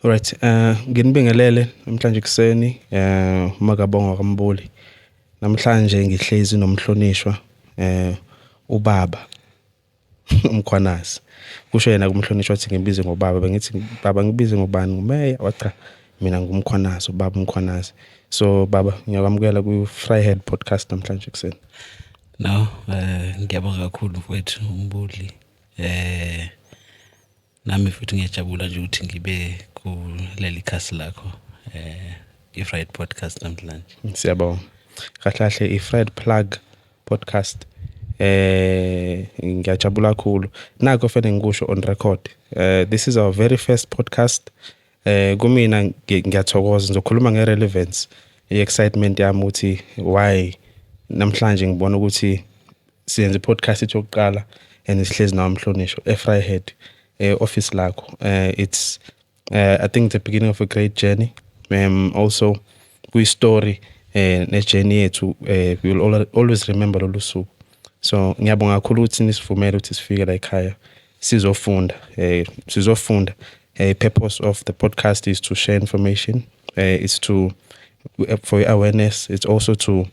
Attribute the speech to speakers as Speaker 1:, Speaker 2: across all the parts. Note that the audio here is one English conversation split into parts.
Speaker 1: Alright, nginibingelele namhlanje kuseni uMakabonga kaMbuli. Namhlanje ngihlezi nomhlonishwa ubaba uMkhwanazi. Kusho yena kumhlonishwa wathi ngibize ngobaba, bengithi baba ngibize ngobani ngumeya, wacha mina ngumkhwanazi, ubaba uMkhwanazi. So baba ngiyakwamukela ku Fryhead podcast namhlanje kuseni.
Speaker 2: No, ngiyabonga kakhulu mfowethu uMbuli. Nami futhi ngiyajabula nje ukuthi ngibe kuleli khasi lakho iFried podcast namhlanje.
Speaker 1: Siyabonga. Kahle iFried plug podcast. Ngiyajabula kakhulu. Nako fanele ngikusho on record. This is our very first podcast. Kumina ngiyathokoza ngizokhuluma ngerelevance, excitement yami ukuthi why namhlanje ngibona ukuthi siyenze podcast yokuqala and sihlezi nawo umhlonishwa eFryhead office lakho. It's I think the beginning of a great journey. Also we story ne journey yethu we will always remember lolu suku. So ngiyabonga kakhulu ukuthi nisivumele ukuthi sifike la ekhaya sizofunda. Purpose of the podcast is to share information. It's to for awareness. It's also to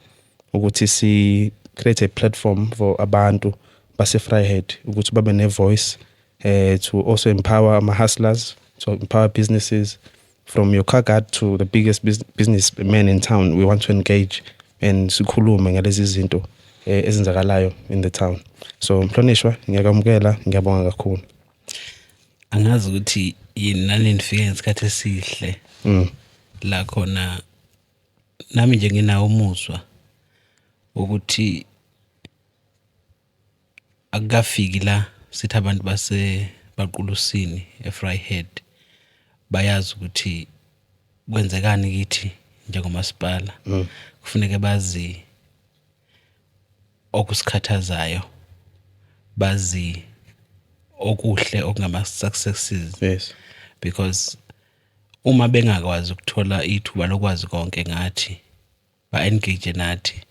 Speaker 1: ukuthi si create a platform for abantu base Fryhead ukuthi babe ne voice, to also empower hustlers, to empower businesses from your car guard to the biggest businessmen in town. We want to engage and sikhulume ngalezi zinto ezenzakalayo in the town. So mhlonishwa ngiyakwamukela, ngiyabonga kakhulu.
Speaker 2: Angazi ukuthi yini nani nifike ngesikhathi esihle la khona nami nje nginawo umuzwa ukuthi akafiki la sithi abantu base baqulusini eFryhead bayazi ukuthi kwenzekani kithi njengomasipala. Kufuneka bazi okusikhathazayo, bazi okuhle okungama successes.
Speaker 1: Yes.
Speaker 2: Because uma bengakwazi ukuthola ithuba lokwazi konke ngathi ba engage nathi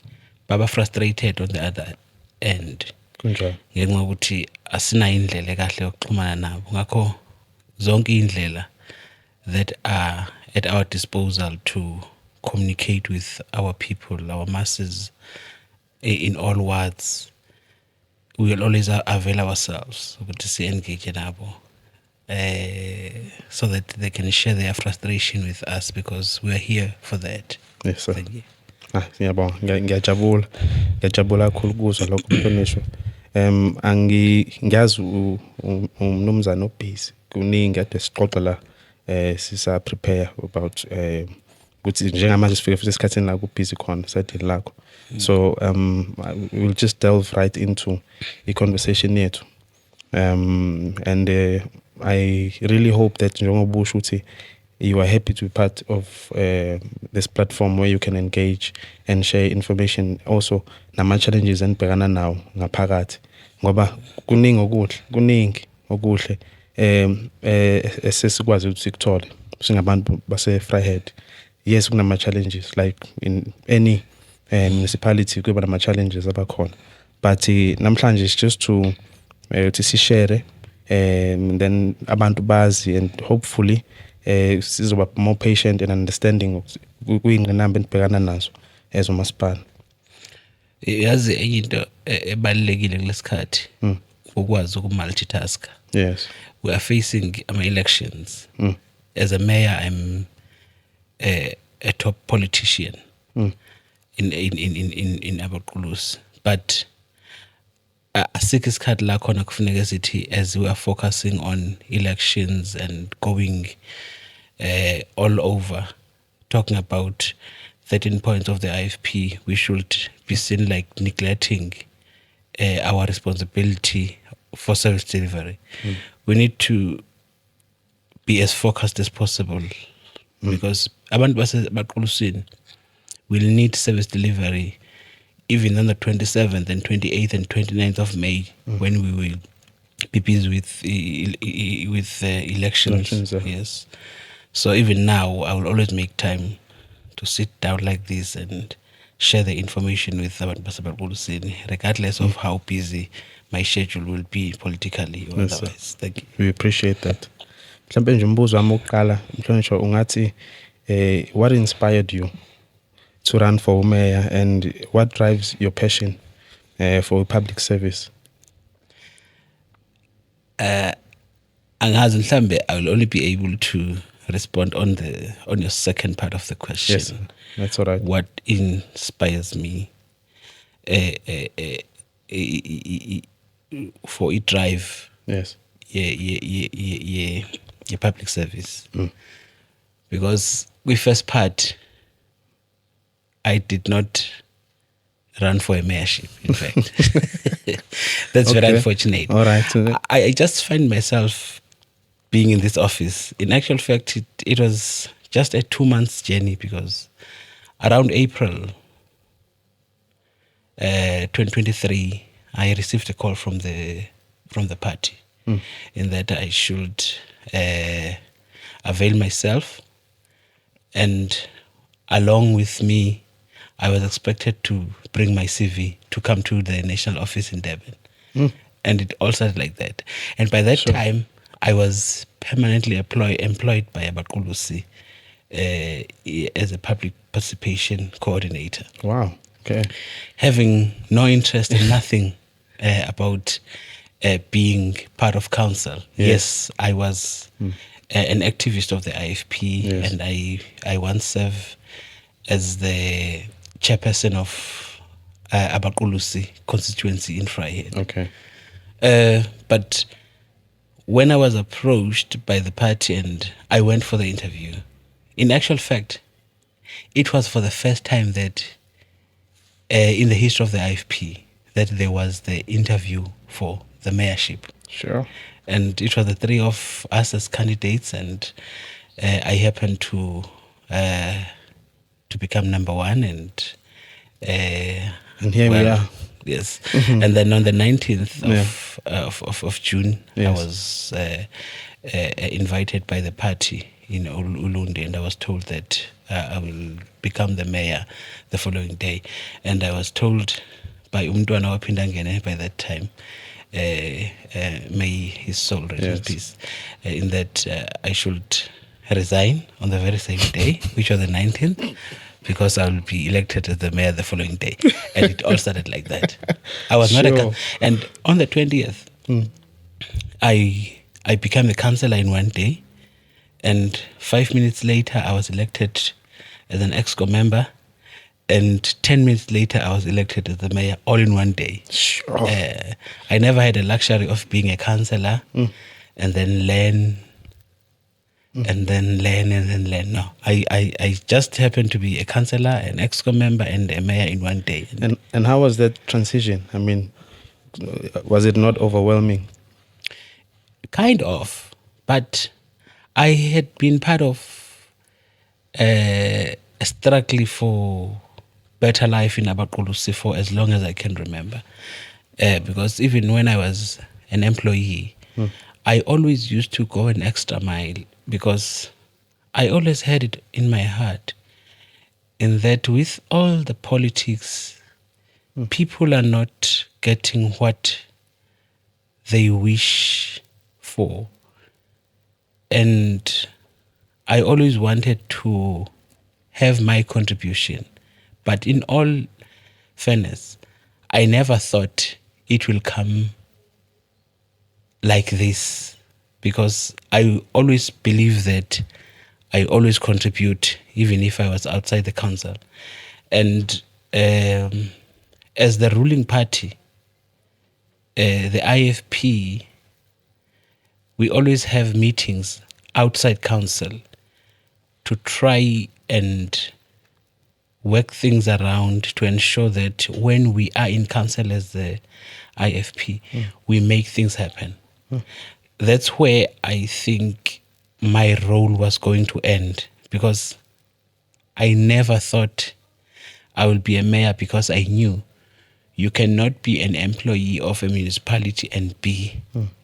Speaker 2: baba frustrated on the other end.
Speaker 1: Kunjalo.
Speaker 2: Ngenxa ukuthi asina indlela kahle yokuxhumana nabo. Ngakho zonke indlela that are at our disposal to communicate with our people, our masses in all words, we will always avail ourselves to see engage nabo, so that they can share their frustration with us because we are here for that.
Speaker 1: Yes sir.
Speaker 2: Thank you.
Speaker 1: Ngiyabonga, ngiyajabula kakhulu kuzwa lokho mhlonishwa. Ngiyazi umnumzana obusy kuningi ade siqoqa la sisa prepare about ukuthi njengamanje sifike futhi esikhathini la ku busy khona side lakho. So we'll just delve right into the conversation yethu. And I really hope that njengoba usho ukuthi you are happy to be part of this platform where you can engage and share information, also nama challenges enibhekana nawo ngaphakathi ngoba kuningi okuhle esesikwazi ukuthi sikuthole singabantu base Fryhead. Yes, kunama challenges like in any municipality kuba nama challenges abakhona, but namhlanje is just to share and then abantu bazi, and hopefully sizoba more patient and understanding kuyingqinamba enibhekana nazo as umasipala.
Speaker 2: Yazi into ebalekile kulesikhathi ukwazi ukumultitask.
Speaker 1: Yes, we
Speaker 2: are facing elections. As a mayor, I'm a top politician in Abaqulus, but asikho isikhathi la khona kufuneka sithi as we are focusing on elections and going all over talking about 13 points of the IFP, we should be seen like neglecting our responsibility for service delivery. We need to be as focused as possible because abantu baseBaqulusini will need service delivery even on the 27th and 28th and 29th of May when we will be busy with elections. Yes. So even now, I will always make time to sit down like this and share the information with abantu baseBaqulusini, regardless of how busy my schedule will be politically or otherwise. Thank you.
Speaker 1: We appreciate that. mhlambe nje umbuzo wami oqala Mhlonishwa ungathi what inspired you to run for mayor and what drives your passion for public service?
Speaker 2: Angazi mhlambe I will only be able to respond on your second part of the question.
Speaker 1: Yes, that's all right.
Speaker 2: What inspires me for it drive?
Speaker 1: Yes.
Speaker 2: Yeah, public service. Because we first part, I did not run for a mayorship, in fact. That's very unfortunate.
Speaker 1: All right.
Speaker 2: I just find myself being in this office. In actual fact, it was just a 2 months journey because around April 2023, I received a call from the party in that I should avail myself, and along with me, I was expected to bring my CV to come to the national office in Durban. And it all started like that. And by that time, I was permanently employed by Abaqulusi as a public participation coordinator.
Speaker 1: Wow. Okay.
Speaker 2: Having no interest in nothing about being part of council. Yes, I was an activist of the IFP, and I once served as the chairperson of Abaqulusi constituency in Vryheid.
Speaker 1: Okay.
Speaker 2: But when I was approached by the party and I went for the interview, in actual fact, it was for the first time that in the history of the IFP that there was the interview for the mayorship.
Speaker 1: Sure.
Speaker 2: And it was the three of us as candidates, and I happened to become number one, and
Speaker 1: here we are.
Speaker 2: Yes. And then on the 19th of June, I was invited by the party in Ulundi, and I was told that I will become the mayor the following day. And I was told by Umntwana Wapindangene by that time, may his soul rest in peace, in that I should resign on the very same day, which was the 19th, because I will be elected as the mayor the following day. And it all started like that. I was not and on the 20th, I became a councillor in one day, and 5 minutes later I was elected as an EXCO member, and 10 minutes later I was elected as the mayor, all in one day.
Speaker 1: Sure.
Speaker 2: I never had the luxury of being a councillor and then learn and then learn. No, I just happened to be a councillor, an EXCO member, and a mayor in one day.
Speaker 1: And how was that transition? I mean, was it not overwhelming?
Speaker 2: Kind of, but I had been part of a struggle for better life in Abaqulusi for as long as I can remember. Because even when I was an employee, I always used to go an extra mile, because I always had it in my heart in that with all the politics, people are not getting what they wish for. And I always wanted to have my contribution. But in all fairness, I never thought it will come like this, because I always believe that I always contribute, even if I was outside the council. And as the ruling party, the IFP, we always have meetings outside council to try and work things around to ensure that when we are in council as the IFP, we make things happen. That's where I think my role was going to end, because I never thought I would be a mayor, because I knew you cannot be an employee of a municipality and be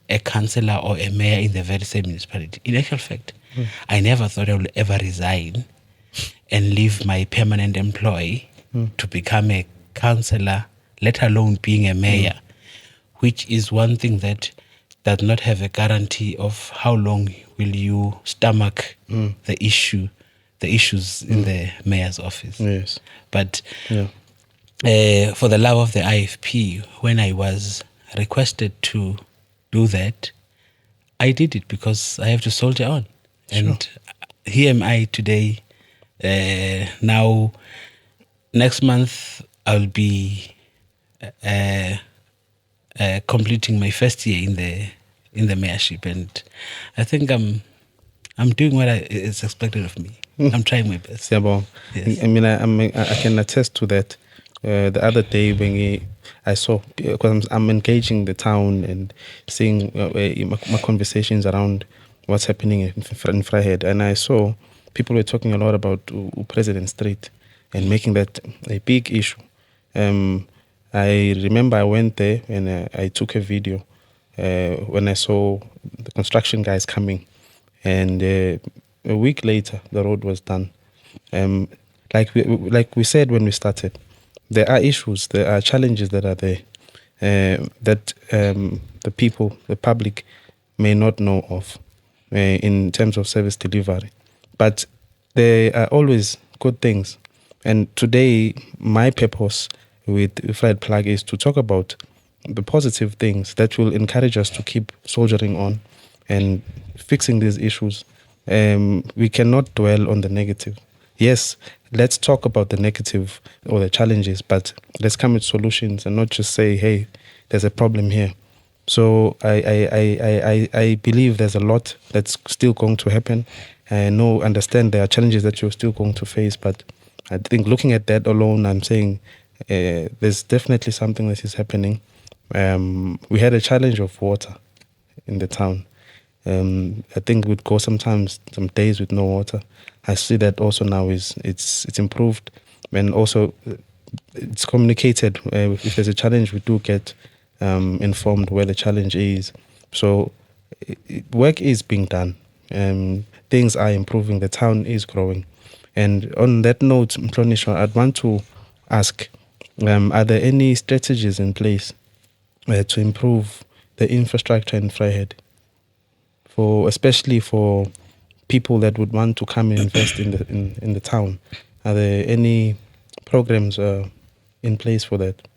Speaker 2: a councillor or a mayor in the very same municipality. In actual fact, I never thought I would ever resign and leave my permanent employ to become a councillor, let alone being a mayor, which is one thing that does not have a guarantee of how long will you stomach the issues in the mayor's office.
Speaker 1: Yes.
Speaker 2: But
Speaker 1: Yeah.
Speaker 2: for the love of the IFP, when I was requested to do that, I did it because I have to soldier on. And here am I today. Now, next month, I'll be completing my first year in the mayorship, and I think I'm doing what is expected of me. I'm trying my best.
Speaker 1: Siyabonga.
Speaker 2: Yes.
Speaker 1: I mean, I can attest to that. The other day when I saw, because I'm engaging the town and seeing my conversations around what's happening in Vryheid, and I saw people were talking a lot about President Street and making that a big issue. I remember I went there and I took a video when I saw the construction guys coming, and a week later the road was done. Like we said when we started, there are issues, there are challenges that are there that the public may not know of in terms of service delivery, but there are always good things. And today, my purpose with Fried Plug is to talk about the positive things that will encourage us to keep soldiering on and fixing these issues. We cannot dwell on the negative. Yes, let's talk about the negative or the challenges, but let's come with solutions and not just say, hey, there's a problem here. So I believe there's a lot that's still going to happen. I understand there are challenges that you're still going to face, but I think looking at that alone, I'm saying there's definitely something that is happening. We had a challenge of water in the town. I think we'd go sometimes some days with no water. I see that also now it's improved, and also it's communicated. If there's a challenge, we do get informed where the challenge is. So work is being done. Things are improving. The town is growing. And on that note, Mhlonishwa, I'd want to ask, are there any strategies in place to improve the infrastructure in Vryheid, especially for people that would want to come and invest in the town? Are there any programs in place for that?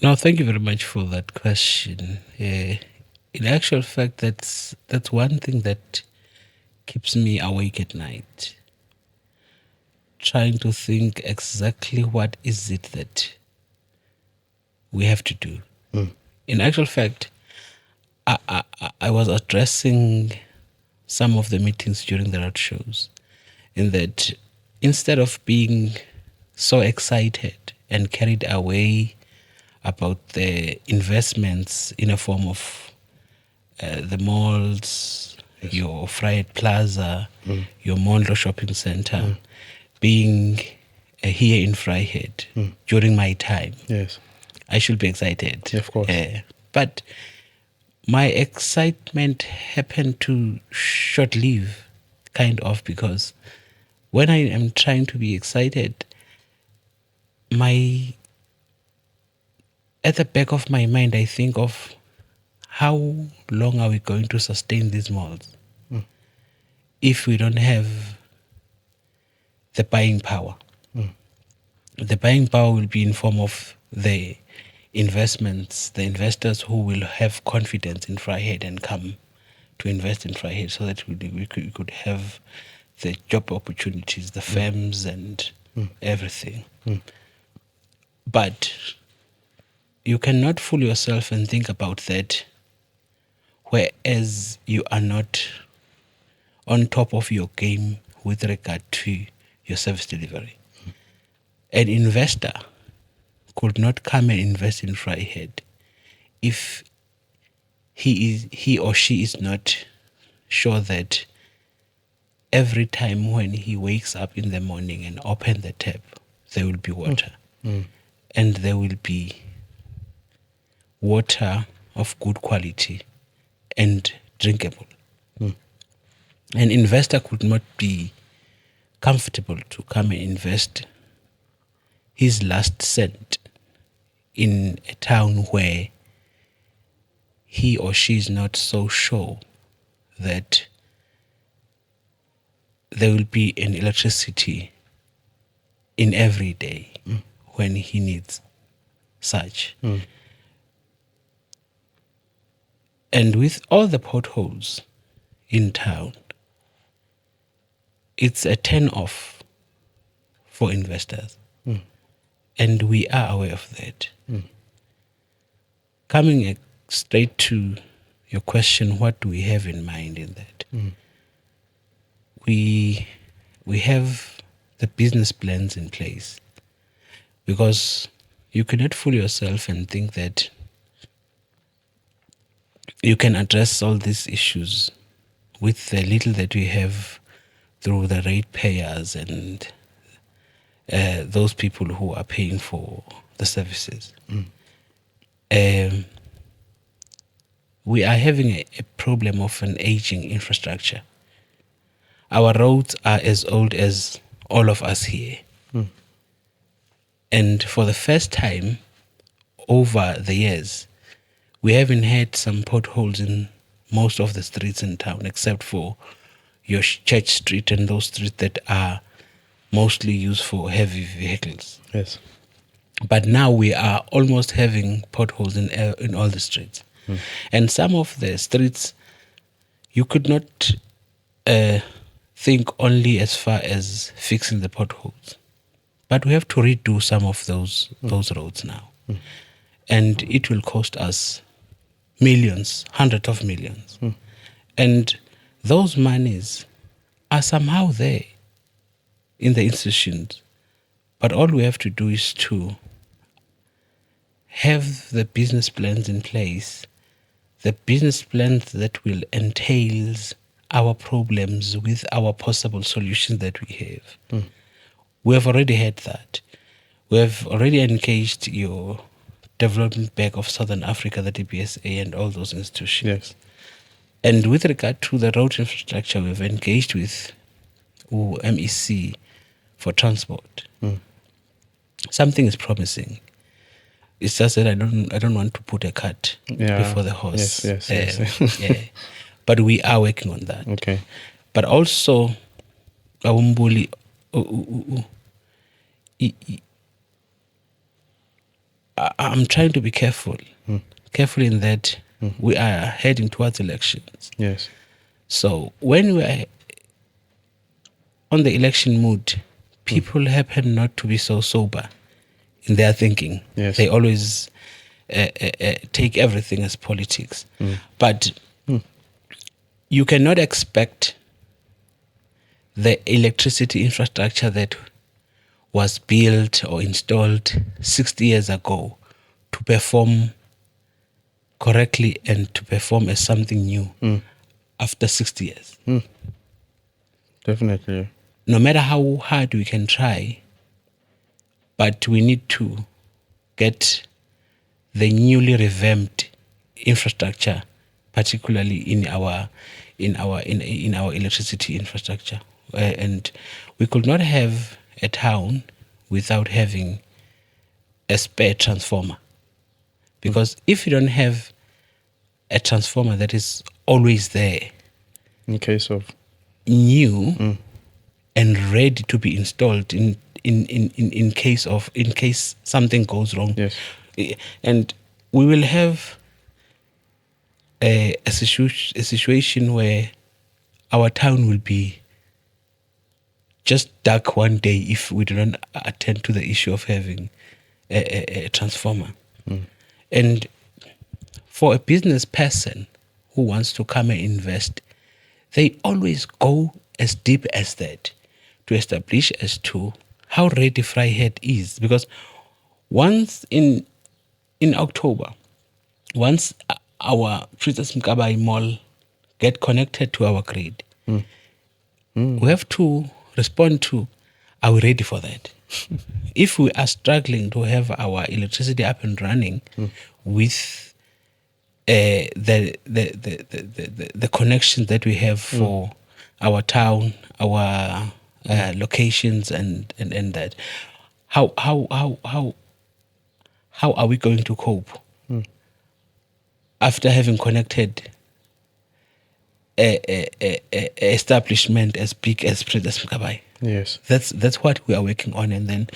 Speaker 2: No, thank you very much for that question. In actual fact, that's one thing that keeps me awake at night, trying to think exactly what is it that we have to do. In actual fact, I was addressing some of the meetings during the road shows, in that instead of being so excited and carried away about the investments in a form of the malls, your Vryheid Plaza, your Mondlo Shopping Center, being here in Vryheid during my time.
Speaker 1: Yes.
Speaker 2: I should be excited.
Speaker 1: Yeah, of course.
Speaker 2: But my excitement happened to short-live, kind of, because when I am trying to be excited, at the back of my mind, I think of how long are we going to sustain these malls if we don't have the buying power. The buying power will be in form of the investments, the investors who will have confidence in Vryheid and come to invest in Vryheid, so that we could have the job opportunities, the firms and everything. But you cannot fool yourself and think about that whereas you are not on top of your game with regard to your service delivery. An investor could not come and invest in Vryheid if he or she is not sure that every time when he wakes up in the morning and open the tap, there will be water. And there will be water of good quality and drinkable. An investor could not be comfortable to come and invest his last cent in a town where he or she is not so sure that there will be an electricity in every day when he needs such. And with all the potholes in town, it's a turn off for investors. And we are aware of that. Coming straight to your question, what do we have in mind in that? We have the business plans in place, because you cannot fool yourself and think that you can address all these issues with the little that we have through the ratepayers and those people who are paying for the services. We are having a problem of an aging infrastructure. Our roads are as old as all of us here. And for the first time over the years, we haven't had some potholes in most of the streets in town, except for your Church Street and those streets that are mostly used for heavy vehicles.
Speaker 1: Yes.
Speaker 2: But now we are almost having potholes in all the streets. And some of the streets, you could not think only as far as fixing the potholes. But we have to redo some of those roads now. And it will cost us millions, hundreds of millions. And those monies are somehow there in the institutions. But all we have to do is to have the business plans in place, the business plans that will entail our problems with our possible solutions that we have. We have already had that. We have already engaged your Development Bank of Southern Africa, the DBSA, and all those institutions.
Speaker 1: Yes.
Speaker 2: And with regard to the road infrastructure, we've engaged with MEC for transport. Something is promising. It's just that I don't want to put a cart before the horse.
Speaker 1: Yes.
Speaker 2: Yeah. But we are working on that.
Speaker 1: Okay.
Speaker 2: But also, Awumbuli, I'm trying to be careful. Careful in that we are heading towards elections.
Speaker 1: Yes.
Speaker 2: So when we are on the election mood, people happen not to be so sober in their thinking.
Speaker 1: Yes.
Speaker 2: They always take everything as politics. But you cannot expect the electricity infrastructure that was built or installed 60 years ago to perform correctly and to perform as something new after 60 years.
Speaker 1: Definitely.
Speaker 2: No matter how hard we can try, but we need to get the newly revamped infrastructure, particularly in our electricity infrastructure. And we could not have a town without having a spare transformer. Because if you don't have a transformer that is always there,
Speaker 1: In case of
Speaker 2: new and ready to be installed in case something goes wrong.
Speaker 1: Yes.
Speaker 2: And we will have a situation where our town will be just dark one day if we do not attend to the issue of having a transformer. And for a business person who wants to come and invest, they always go as deep as that to establish as to how ready Vryheid is. Because once in October, once our Princess Mkabayi Mall get connected to our grid, we have to respond to, are we ready for that? If we are struggling to have our electricity up and running with the connections that we have for our town, our locations, and that, how are we going to cope after having connected a establishment as big as Princess Mkabai.
Speaker 1: Yes.
Speaker 2: That's what we are working on, and then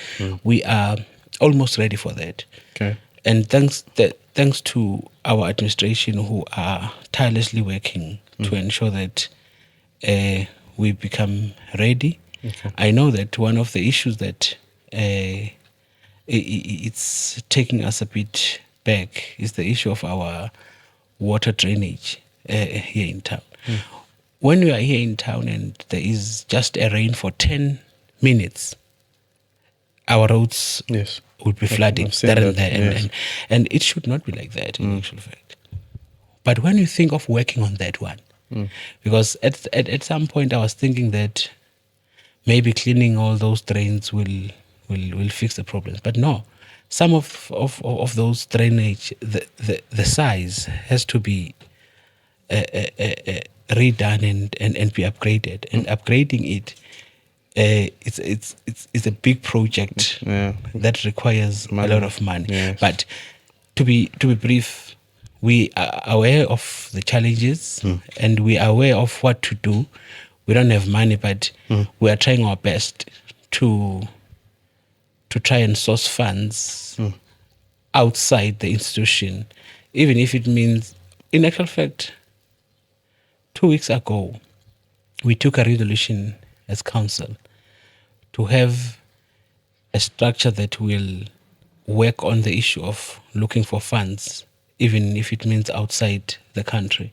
Speaker 2: we are almost ready for that.
Speaker 1: Okay.
Speaker 2: And thanks to our administration who are tirelessly working to ensure that we become ready.
Speaker 1: Okay.
Speaker 2: I know that one of the issues that it's taking us a bit back is the issue of our water drainage here in town. When we are here in town and there is just a rain for 10 minutes, our roads
Speaker 1: Yes.
Speaker 2: would be flooding
Speaker 1: I've seen
Speaker 2: there
Speaker 1: that,
Speaker 2: and there.
Speaker 1: yes.
Speaker 2: And it should not be like that in actual fact. But when you think of working on that one, because at some point I was thinking that maybe cleaning all those drains will fix the problems. But no, some of those drainage, the size has to be redone and be upgraded. And upgrading it, it's a big project
Speaker 1: Yeah.
Speaker 2: that requires
Speaker 1: Money.
Speaker 2: a lot of money.
Speaker 1: Yes.
Speaker 2: But to be brief, we are aware of the challenges and we are aware of what to do. We don't have money, but we are trying our best to try and source funds outside the institution, even if it means, in actual fact, 2 weeks ago, we took a resolution as council to have a structure that will work on the issue of looking for funds, even if it means outside the country.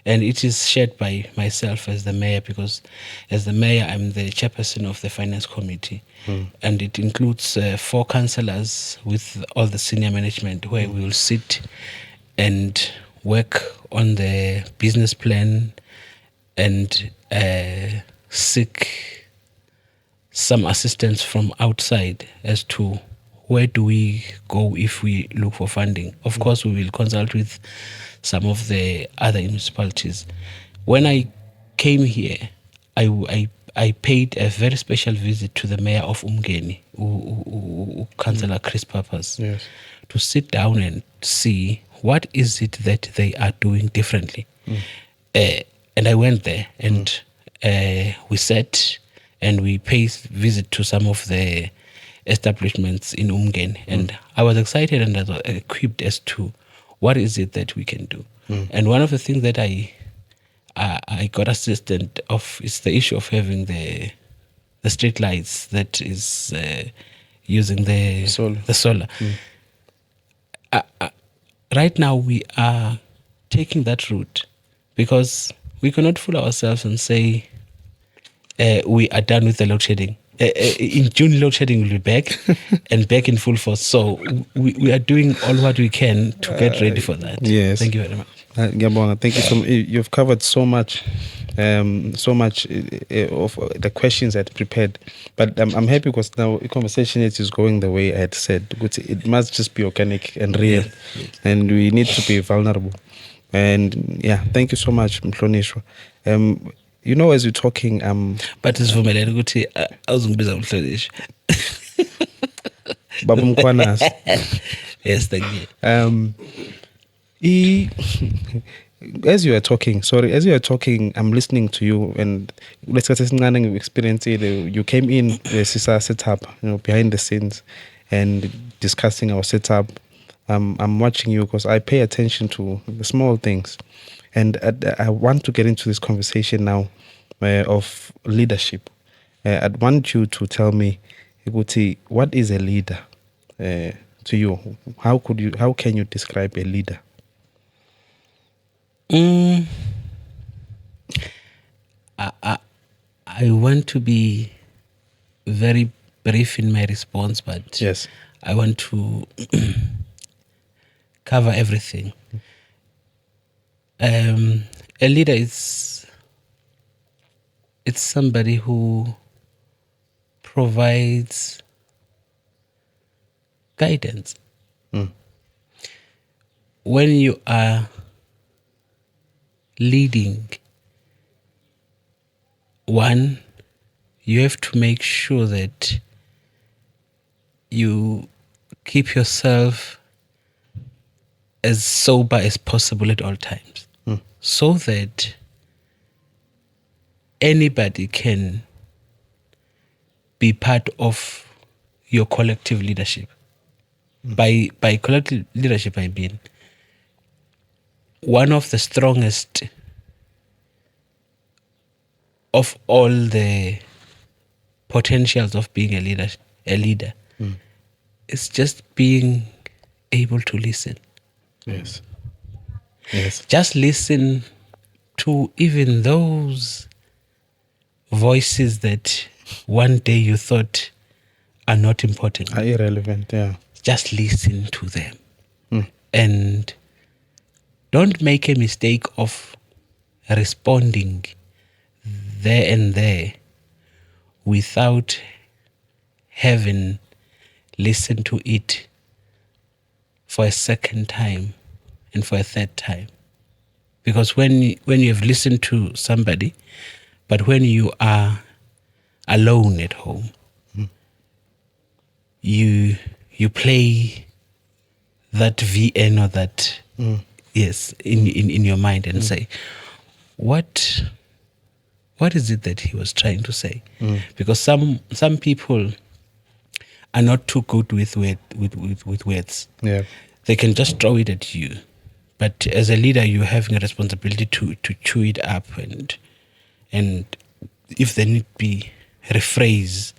Speaker 2: And it is shared by myself as the mayor, because as the mayor, I'm the chairperson of the finance committee. And it includes 4 councillors with all the senior management, where we will sit and work on the business plan and seek some assistance from outside as to where do we go if we look for funding. Of course, we will consult with some of the other municipalities. When I came here, I paid a very special visit to the mayor of Umgeni, Councillor Chris Papas,
Speaker 1: Yes.
Speaker 2: to sit down and see what is it that they are doing differently. And I went there and we sat and we paid visit to some of the establishments in Umgen. And I was excited and I was equipped as to what is it that we can do. And one of the things that I got assistant of is the issue of having the street lights that is using the solar. Right now we are taking that route because we cannot fool ourselves and say we are done with the load shedding. In June, load shedding will be back and back in full force. So we are doing all what we can to get ready for that.
Speaker 1: Yes.
Speaker 2: Thank you very much.
Speaker 1: Ngiyabonga. Thank you so much. You've covered so much of the questions I had prepared. But I'm happy because now the conversation is going the way I had said. It must just be organic and real. And we need to be vulnerable. And yeah, thank you so much, Mhlonishwa. You know, as you're talking,
Speaker 2: But sivumelene ukuthi awuzungibiza Mhlonishwa.
Speaker 1: Baba Mkhwanazi.
Speaker 2: Yes, thank you.
Speaker 1: As you are talking, I'm listening to you, and let's get some experience. You came in, Sisa setup, behind the scenes, and discussing our setup. I'm watching you because I pay attention to the small things, and I want to get into this conversation now of leadership. I'd want you to tell me, Iguti, what is a leader to you? How can you describe a leader?
Speaker 2: I want to be very brief in my response, but
Speaker 1: Yes.
Speaker 2: I want to cover everything. A leader it's somebody who provides guidance. When you are leading, one, you have to make sure that you keep yourself as sober as possible at all times, so that anybody can be part of your collective leadership. By collective leadership, I mean one of the strongest of all the potentials of being a leader is just being able to listen.
Speaker 1: Yes.
Speaker 2: Just listen to even those voices that one day you thought are not important.
Speaker 1: Are irrelevant, yeah.
Speaker 2: Just listen to them. And don't make a mistake of responding there and there without having listened to it for a second time and for a third time. Because when you have listened to somebody, but when you are alone at home, you play that VN or that in your mind and say, what is it that he was trying to say? Because some people are not too good with words.
Speaker 1: Yeah.
Speaker 2: They can just throw it at you. But as a leader, you're having a responsibility to chew it up and if they need be, rephrase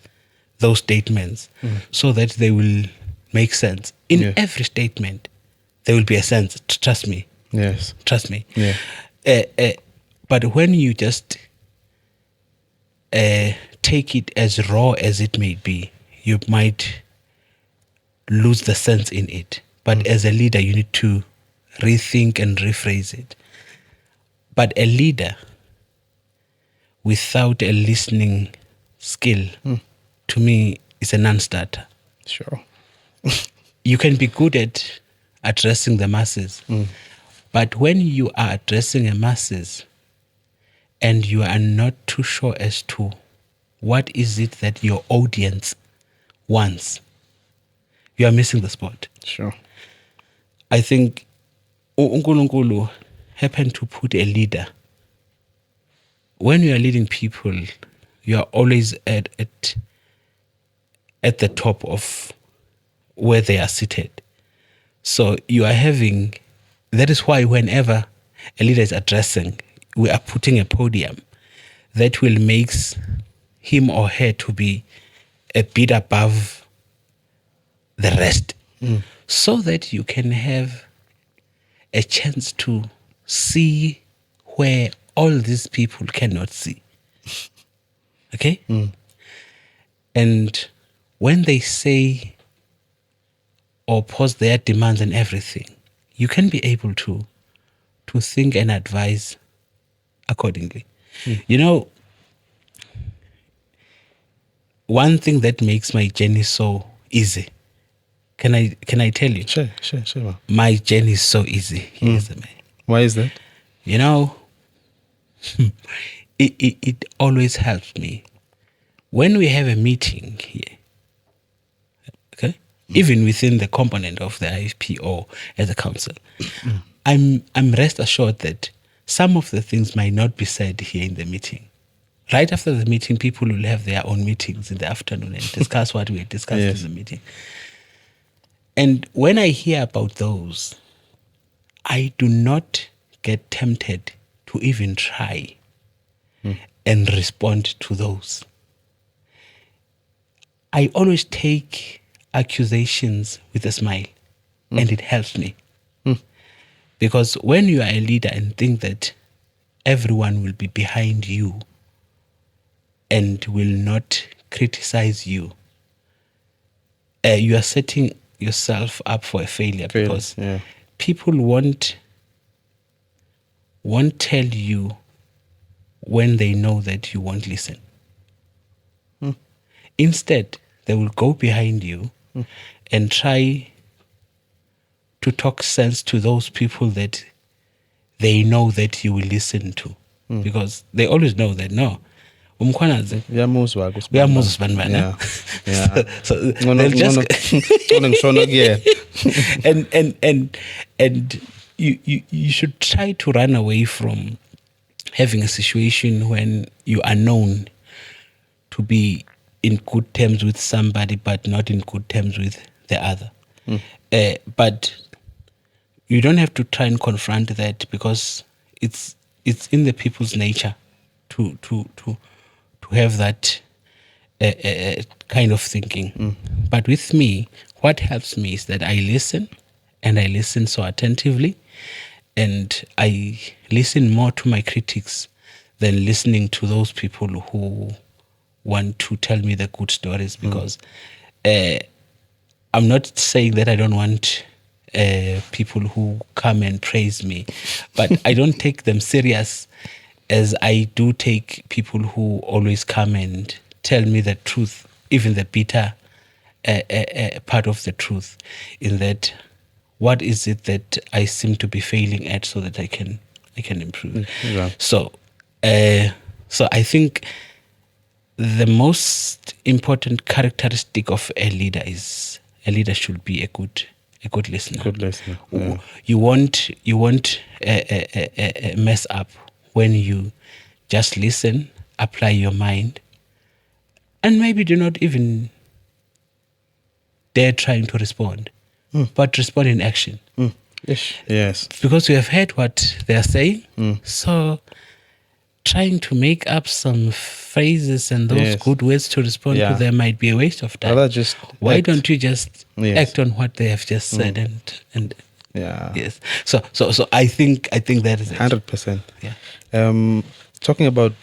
Speaker 2: those statements so that they will make sense. In every statement, there will be a sense. Trust me.
Speaker 1: Yes.
Speaker 2: Trust me.
Speaker 1: Yeah.
Speaker 2: But when you just take it as raw as it may be, you might lose the sense in it. But as a leader, you need to rethink and rephrase it. But a leader without a listening skill, to me, is a non-starter.
Speaker 1: Sure.
Speaker 2: You can be good at addressing the masses, but when you are addressing the masses and you are not too sure as to what is it that your audience wants, you are missing the spot.
Speaker 1: Sure.
Speaker 2: I think uNkulunkulu happened to put a leader. When you are leading people, you are always at the top of where they are seated. So you are having, that is why whenever a leader is addressing, we are putting a podium that will make him or her to be a bit above the rest, so that you can have a chance to see where all these people cannot see. Okay? And when they say or pose their demands and everything, you can be able to think and advise accordingly. You know, one thing that makes my journey so easy, can I tell you?
Speaker 1: Sure. Man.
Speaker 2: My journey is so easy. Yes, man.
Speaker 1: Why is that?
Speaker 2: You know, it always helps me when we have a meeting here. Okay, even within the component of the IFP or as a council, I'm rest assured that some of the things might not be said here in the meeting. Right after the meeting, people will have their own meetings in the afternoon and discuss what we had discussed in the meeting. And when I hear about those, I do not get tempted to even try and respond to those. I always take accusations with a smile, and it helps me. Because when you are a leader and think that everyone will be behind you and will not criticize you, you are setting yourself up for a failure, because people won't tell you when they know that you won't listen. Instead, they will go behind you and try to talk sense to those people that they know that you will listen to, because they always know that umkhwanazi
Speaker 1: uyamuzwa
Speaker 2: sibani. So they'll just and you should try to run away from having a situation when you are known to be in good terms with somebody but not in good terms with the other. But you don't have to try and confront that, because it's in the people's nature to have that kind of thinking. But with me, what helps me is that I listen, and I listen so attentively, and I listen more to my critics than listening to those people who want to tell me the good stories, because I'm not saying that I don't want people who come and praise me, but I don't take them serious as I do take people who always come and tell me the truth, even the bitter part of the truth, in that what is it that I seem to be failing at, so that I can improve.
Speaker 1: Yeah.
Speaker 2: So I think the most important characteristic of a leader is a leader should be a good listener.
Speaker 1: Good listener. Yeah.
Speaker 2: You won't mess up when you just listen, apply your mind, and maybe do not even dare trying to respond, but respond in action.
Speaker 1: Yes.
Speaker 2: Because you have heard what they are saying, so trying to make up some phrases and those
Speaker 1: Yes.
Speaker 2: good words to respond
Speaker 1: Yeah.
Speaker 2: to them might be a waste of time.
Speaker 1: Rather just
Speaker 2: Why
Speaker 1: act.
Speaker 2: don't you just
Speaker 1: Yes.
Speaker 2: act on what they have just said and
Speaker 1: Yeah.
Speaker 2: yes. So I think that is it.
Speaker 1: 100%.
Speaker 2: Yeah.
Speaker 1: Talking about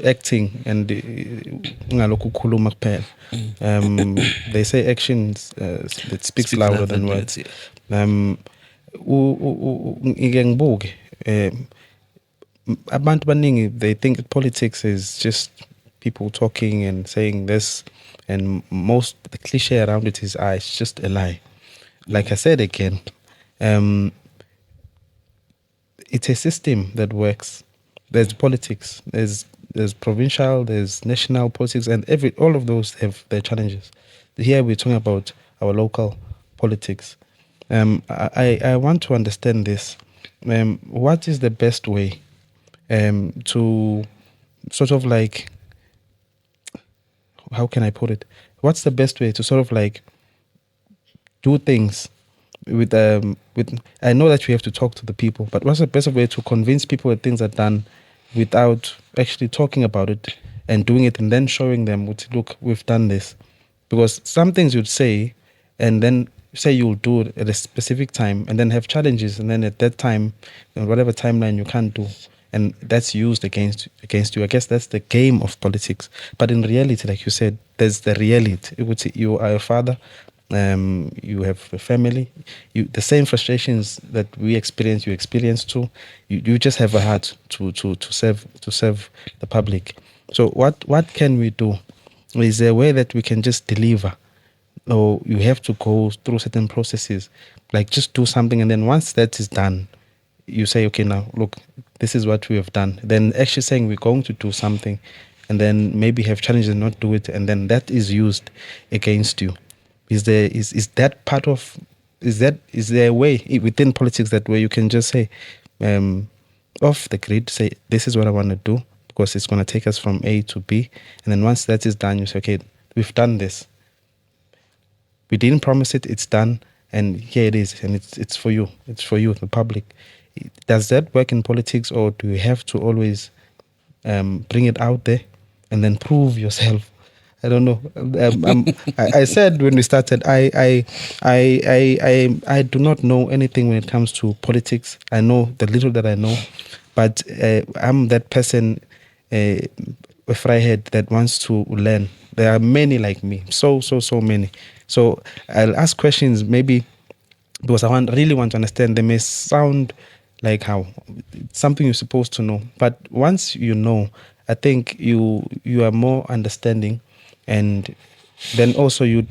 Speaker 1: acting and ungalokhu ukhuluma kuphela. They say actions that speaks louder than words.
Speaker 2: Yeah.
Speaker 1: Ngike ngibuke abantu baningi, they think politics is just people talking and saying this, and most the cliche around it is it's just a lie. Like I said again, it's a system that works. There's politics, there's provincial, there's national politics, and all of those have their challenges. Here we're talking about our local politics. I want to understand this. What is the best way to sort of like, how can I put it? What's the best way to sort of like do things with I know that we have to talk to the people, but what's the best way to convince people that things are done without actually talking about it and doing it, and then showing them, look, we've done this? Because some things you'd say and then say you'll do it at a specific time and then have challenges, and then at that time, whatever timeline, you can't do, and that's used against you. I guess that's the game of politics. But in reality, like you said, there's the reality. It would say you are a father, you have a family, the same frustrations that we experience, you experience too. You just have a heart to serve the public. So what can we do? Is there a way that we can just deliver, or you have to go through certain processes, like just do something, and then once that is done, you say, okay, now look, this is what we have done. Then actually saying we're going to do something, and then maybe have challenges and not do it, and then that is used against you. Is that part of, is there a way within politics that where you can just say, off the grid, say, this is what I want to do, because it's going to take us from A to B, and then once that is done, you say, okay, we've done this. We didn't promise it, it's done, and here it is, and it's for you. It's for you, the public. Does that work in politics, or do you have to always bring it out there and then prove yourself? I don't know. I said when we started, I do not know anything when it comes to politics. I know the little that I know, but I'm that person, a fryhead that wants to learn. There are many like me, so many. So I'll ask questions, maybe because I really want to understand. They may sound like how it's something you're supposed to know, but once you know, I think you are more understanding, and then also you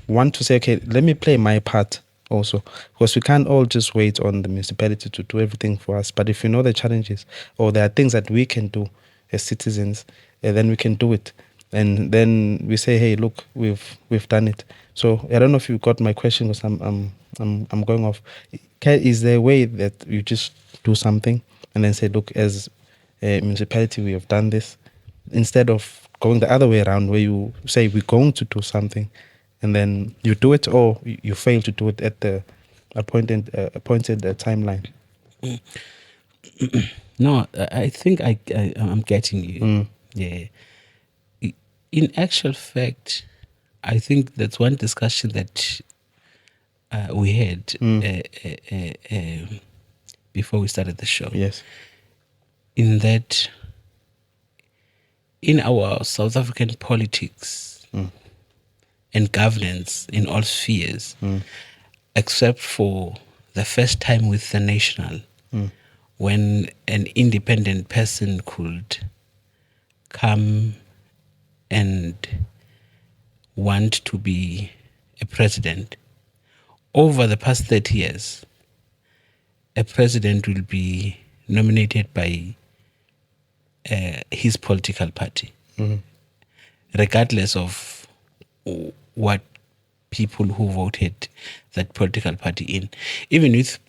Speaker 1: want to say, okay, let me play my part also, because we can't all just wait on the municipality to do everything for us. But if you know the challenges, or there are things that we can do as citizens, then we can do it. And then we say, hey, look, we've done it. So I don't know if you got my question, because I'm going off. Is there a way that you just do something and then say, look, as a municipality, we have done this, instead of going the other way around, where you say we're going to do something, and then you do it, or you fail to do it at the appointed timeline.
Speaker 2: No, I think I'm getting you. Yeah. In actual fact, I think that's one discussion that we had before we started the show.
Speaker 1: Yes.
Speaker 2: In that, in our South African politics and governance in all spheres, except for the first time with the national, when an independent person could come and want to be a president. Over the past 30 years, a president will be nominated by his political party, regardless of what people who voted that political party in. Even with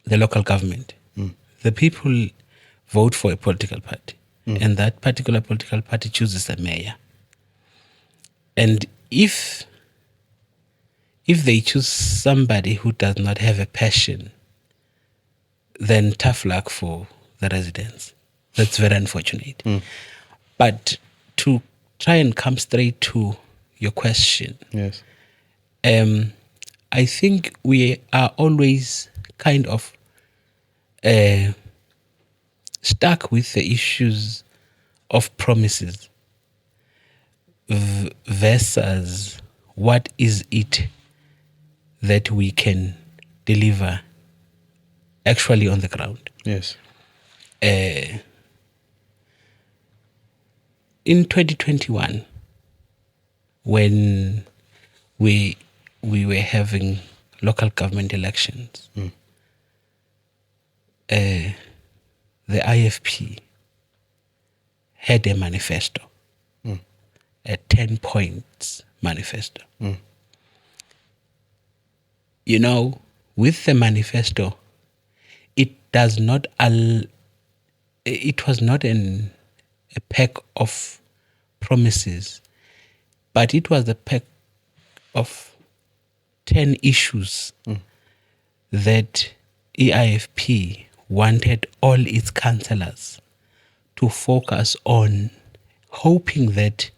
Speaker 2: the local government, the people vote for a political party, and that particular political party chooses a mayor. And if they choose somebody who does not have a passion, then tough luck for the residents. That's very unfortunate. But to try and come straight to your question,
Speaker 1: Yes.
Speaker 2: I think we are always kind of stuck with the issues of promises versus what is it that we can deliver actually on the ground.
Speaker 1: Yes.
Speaker 2: In 2021, when we were having local government elections, the IFP had a manifesto, a 10 points manifesto. You know, with the manifesto, it does not it was not a pack of promises, but it was a pack of 10 issues that EIFP wanted all its councillors to focus on, hoping that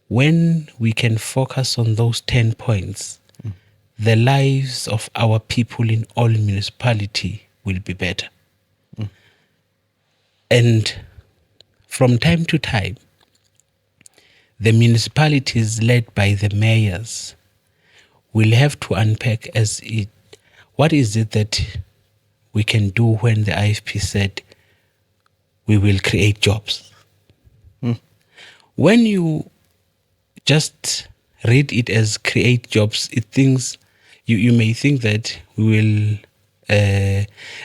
Speaker 2: when we can focus on those 10 points, the lives of our people in all municipality will be better. And from time to time, the municipalities led by the mayors will have to unpack what is it that we can do when the IFP said we will create jobs. When you just read it as create jobs, you may think that we will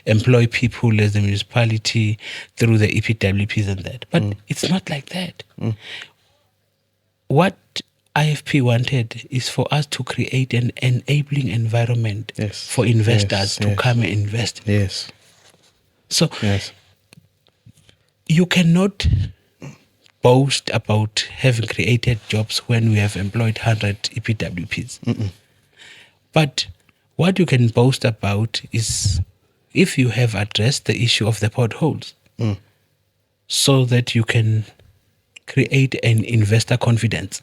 Speaker 2: employ people as the municipality through the EPWPs and that. But it's not like that. What IFP wanted is for us to create an enabling environment for investors to come and invest.
Speaker 1: Yes.
Speaker 2: So
Speaker 1: Yes.
Speaker 2: you cannot boast about having created jobs when we have employed 100 EPWPs. But what you can boast about is if you have addressed the issue of the potholes so that you can create an investor confidence.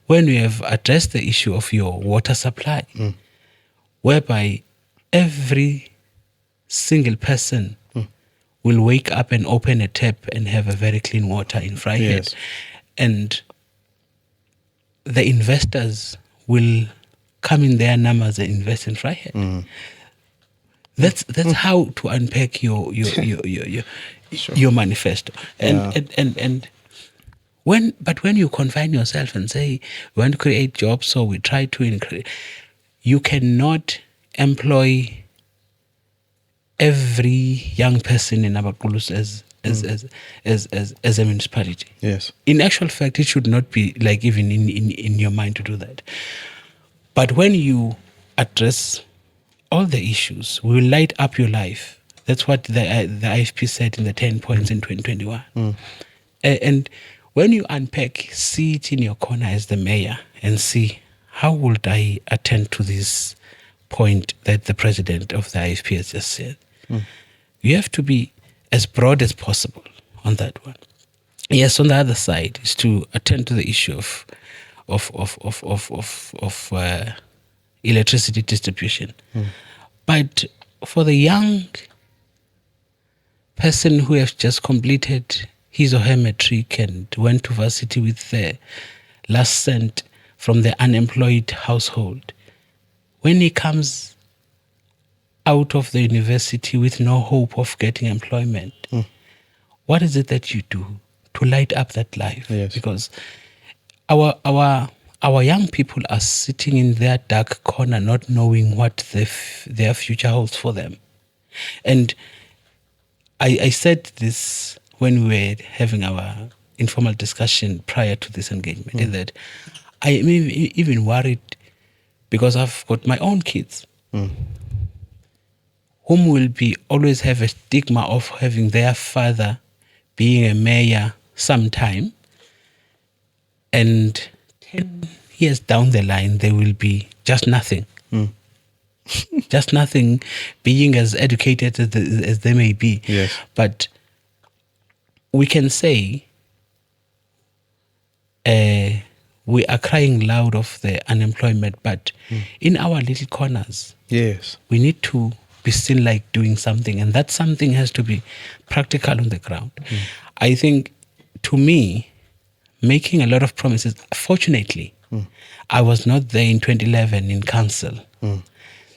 Speaker 2: When you have addressed the issue of your water supply, whereby every single person will wake up and open a tap and have a very clean water in Vryheid.
Speaker 1: Yes.
Speaker 2: And the investors will come in their numbers and invest in Vryheid. That's how to unpack your manifesto. And when you confine yourself and say we want to create jobs, so we try to increase, you cannot employ every young person in Abakulus as a municipality.
Speaker 1: Yes.
Speaker 2: In actual fact, it should not be like even in your mind to do that. But when you address all the issues, we will light up your life That's what the IFP said in the 10 points in 2021. And when you unpack, see it in your corner as the mayor and see how would I attend to this point that the president of the IFP has just said. You have to be as broad as possible on that one. Yes, on the other side is to attend to the issue of electricity distribution. But for the young person who has just completed his or her matric and went to varsity with the last cent from the unemployed household, when he comes out of the university with no hope of getting employment, what is it that you do to light up that life?
Speaker 1: Yes.
Speaker 2: Because our young people are sitting in their dark corner, not knowing what their future holds for them. And I said this when we were having our informal discussion prior to this engagement, is that I am even worried because I've got my own kids whom will be always have a stigma of having their father being a mayor sometime, and 10 years down the line they will be just nothing. Just nothing, being as educated as they may be.
Speaker 1: Yes.
Speaker 2: But we can say we are crying loud of the unemployment, but in our little corners,
Speaker 1: Yes.
Speaker 2: we need to be seen like doing something, and that something has to be practical on the ground. I think, to me, making a lot of promises, fortunately, I was not there in 2011 in council.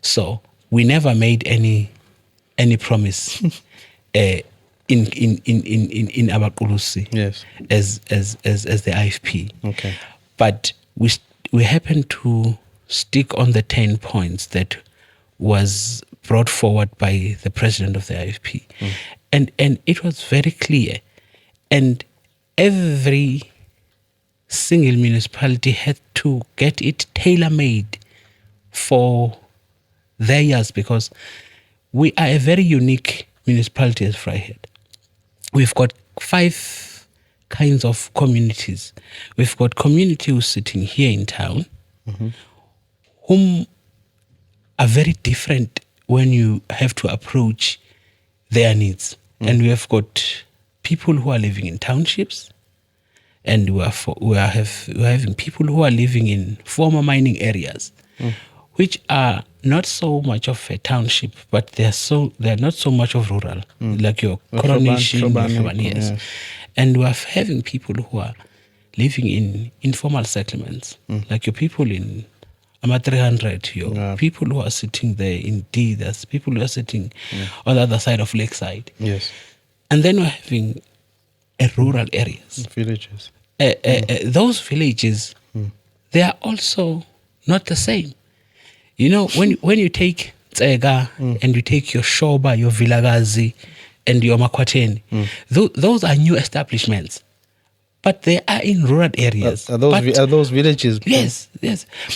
Speaker 2: So we never made any promise in Abakulusi
Speaker 1: Yes.
Speaker 2: as the IFP.
Speaker 1: Okay.
Speaker 2: But we happened to stick on the 10 points that was brought forward by the president of the IFP. And it was very clear. And every single municipality had to get it tailor-made for their years, because we are a very unique municipality as Vryheid. We've got 5 kinds of communities. We've got community who's sitting here in town, whom are very different when you have to approach their needs. And we have got people who are living in townships, and we are having people who are living in former mining areas, which are not so much of a township, but they are not so much of rural, like your Coronation,
Speaker 1: Klobane,
Speaker 2: yes.
Speaker 1: yes.
Speaker 2: And we are having people who are living in informal settlements, like your people in Ama 300, your people who are sitting there in D, there's people who are sitting on the other side of Lakeside.
Speaker 1: Yes.
Speaker 2: And then we're having rural areas.
Speaker 1: Villages.
Speaker 2: Those villages, they are also not the same. You know, when you take Tsega and you take your Shoba, your Vilagazi, and your Makwateni, those are new establishments, but they are in rural areas.
Speaker 1: Are those villages?
Speaker 2: Yes.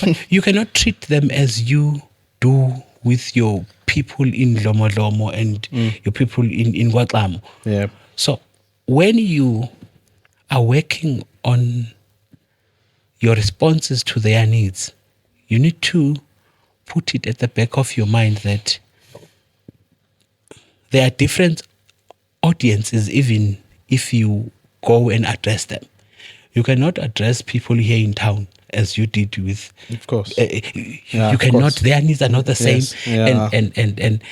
Speaker 2: But you cannot treat them as you do with your people in Lomo and your people in Guatlamo.
Speaker 1: Yeah.
Speaker 2: So when you are working on your responses to their needs, you need to put it at the back of your mind that there are different audiences, even if you go and address them. You cannot address people here in town as you did with.
Speaker 1: Of course.
Speaker 2: You cannot. Their needs are not the same,
Speaker 1: Yes. Yeah.
Speaker 2: and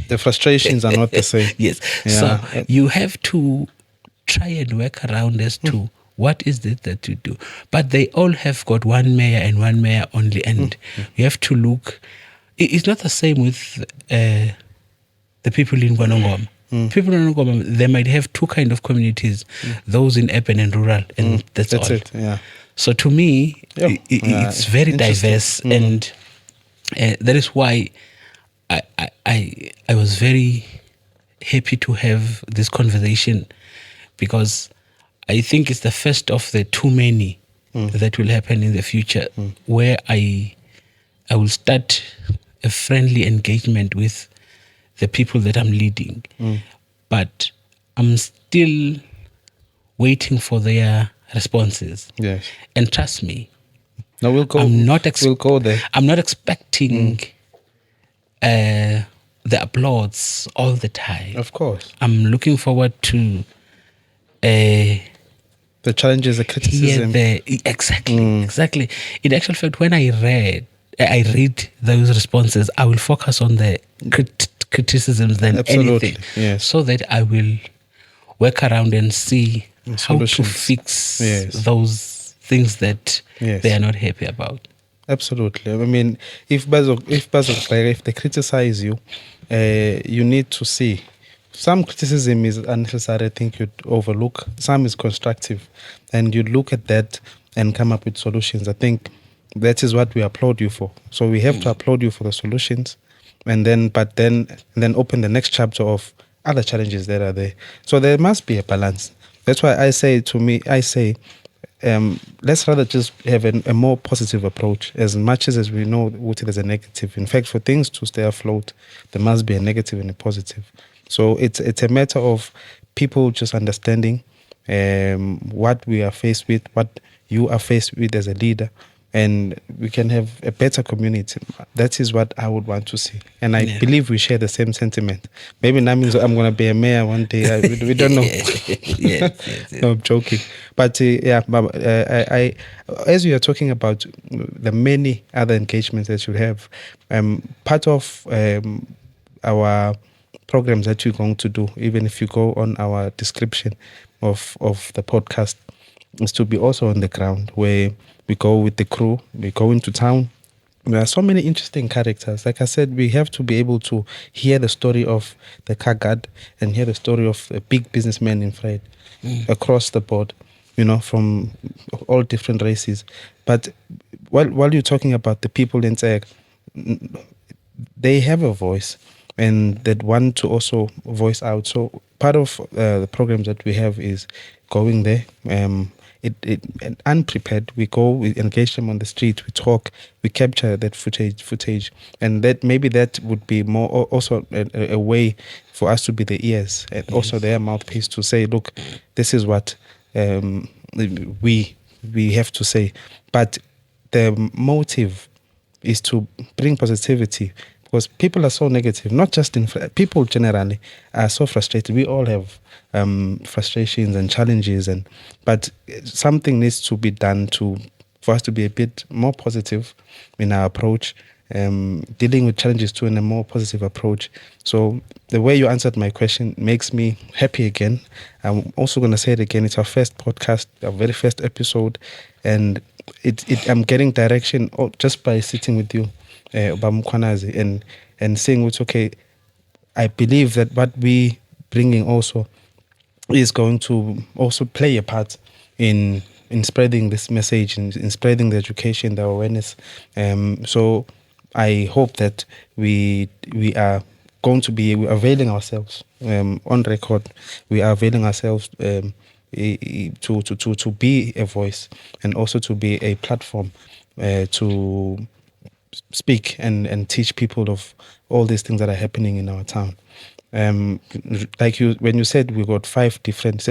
Speaker 1: The frustrations are not the same.
Speaker 2: yes.
Speaker 1: Yeah.
Speaker 2: So you have to try and work around as to what is it that you do. But they all have got one mayor and one mayor only, and you have to look. It's not the same with the people in Guanongoma. People in Guanongoma, they might have 2 kind of communities, those in urban and rural, and that's all.
Speaker 1: it. Yeah.
Speaker 2: So to me,
Speaker 1: Yeah.
Speaker 2: it's very diverse, and that is why I was very happy to have this conversation, because I think it's the first of the too many that will happen in the future, where I will start a friendly engagement with the people that I'm leading, but I'm still waiting for their responses.
Speaker 1: Yes.
Speaker 2: And trust me,
Speaker 1: No, we'll go. We'll go there.
Speaker 2: I'm not expecting the applause all the time.
Speaker 1: Of course.
Speaker 2: I'm looking forward to
Speaker 1: The challenges, the criticism.
Speaker 2: Exactly. In actual fact, when I read those responses, I will focus on the criticisms than
Speaker 1: Absolutely,
Speaker 2: anything,
Speaker 1: yes.
Speaker 2: so that I will work around and see how to
Speaker 1: Solutions.
Speaker 2: fix
Speaker 1: Yes.
Speaker 2: those things that
Speaker 1: Yes.
Speaker 2: they are not happy about.
Speaker 1: Absolutely. I mean, if they criticize you, you need to see. Some criticism is unnecessary. I think you'd overlook. Some is constructive, and you look at that and come up with solutions. I think that is what we applaud you for. So we have to applaud you for the solutions, and then open the next chapter of other challenges that are there. So there must be a balance. That's why I say, let's rather just have a more positive approach. As much as we know what there's a negative. In fact, for things to stay afloat, there must be a negative and a positive. So it's a matter of people just understanding what we are faced with, what you are faced with as a leader, and we can have a better community. That is what I would want to see. And I believe we share the same sentiment. Maybe that means I'm going to be a mayor one day. We don't know.
Speaker 2: Yes.
Speaker 1: No, I'm joking. But I as we are talking about the many other engagements that you have, part of our programs that you're going to do, even if you go on our description of the podcast, is to be also on the ground, where we go with the crew, we go into town. There are so many interesting characters. Like I said, we have to be able to hear the story of the car guard and hear the story of a big businessman in Vryheid across the board, from all different races. But while you're talking about the people in Tseg, they have a voice and that want to also voice out. So part of the programs that we have is going there. And unprepared, we go, we engage them on the street, we talk, we capture that footage, and that maybe that would be more also a way for us to be the ears and also their mouthpiece to say, look, this is what we have to say. But the motive is to bring positivity, because people are so negative. Not just people generally are so frustrated. We all have frustrations and challenges, but something needs to be done for us to be a bit more positive in our approach, dealing with challenges too in a more positive approach. So the way you answered my question makes me happy again. I'm also going to say it again. It's our first podcast, our very first episode, and I'm getting direction just by sitting with you, Bamkwanazi, and saying, it's okay. I believe that what we bringing also is going to also play a part in spreading this message, in spreading the education, the awareness. So I hope that we are going to be availing ourselves on record. We are availing ourselves to be a voice and also to be a platform to speak and teach people of all these things that are happening in our town. Like when you said we got five different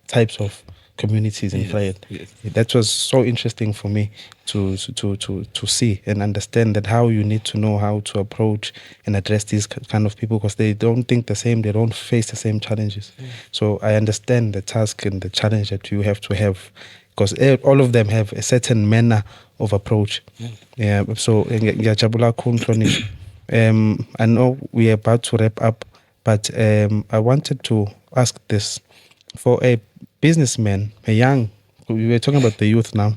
Speaker 1: types of communities in Vryheid.
Speaker 2: Yes.
Speaker 1: That was so interesting for me to see and understand that how you need to know how to approach and address these kind of people, because they don't think the same, they don't face the same challenges. So I understand the task and the challenge that you have to have, because all of them have a certain manner of approach. So ngiyajabula kakhulu Nhlonishwa. I know we are about to wrap up, but I wanted to ask this. For a businessman, we were talking about the youth now,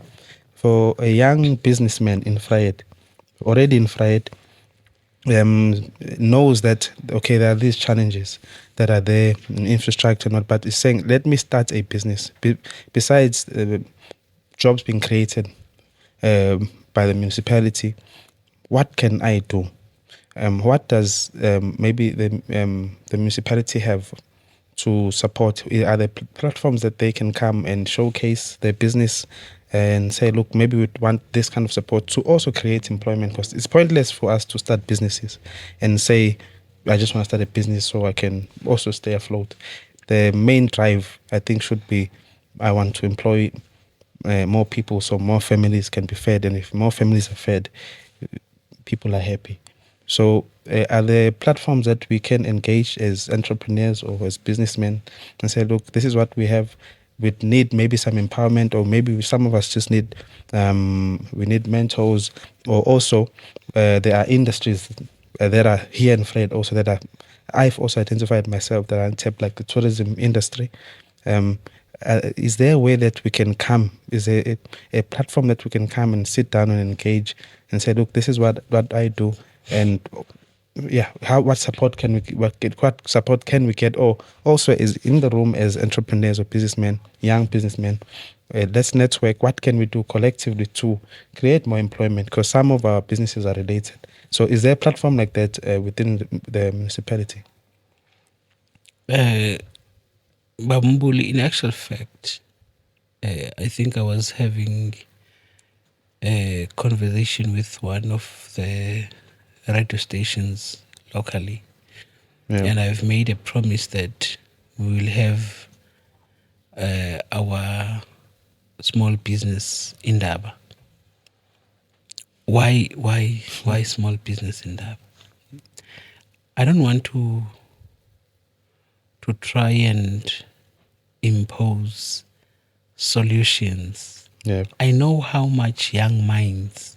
Speaker 1: for a young businessman in Vryheid, already in Vryheid, knows that, okay, there are these challenges that are there in infrastructure, not, but is saying, let me start a business. Besides jobs being created by the municipality, what can I do? What does maybe the municipality have to support? Are there platforms that they can come and showcase their business and say, look, maybe we want this kind of support to also create employment? Because it's pointless for us to start businesses and say I just want to start a business so I can also stay afloat. The main drive, I think, should be I want to employ more people so more families can be fed. And if more families are fed, people are happy. So are there platforms that we can engage as entrepreneurs or as businessmen and say, look, this is what we have. We need maybe some empowerment, or maybe some of us just need we need mentors, or also there are industries that are here in Fred also that are, I've also identified myself that are untapped, like the tourism industry. Is there a way that we can come? Is there a platform that we can come and sit down and engage and say, look, this is what I do, and yeah, what support can we what support can we get? Or also is in the room as entrepreneurs or businessmen, young businessmen, let's network. What can we do collectively to create more employment? Because some of our businesses are related. So is there a platform like that within the municipality?
Speaker 2: Babumbuli, in actual fact, I think I was having a conversation with one of the radio stations locally, and I've made a promise that we will have our small business in Daba. Why small business in Daba? I don't want to try and impose solutions.
Speaker 1: Yeah.
Speaker 2: I know how much young minds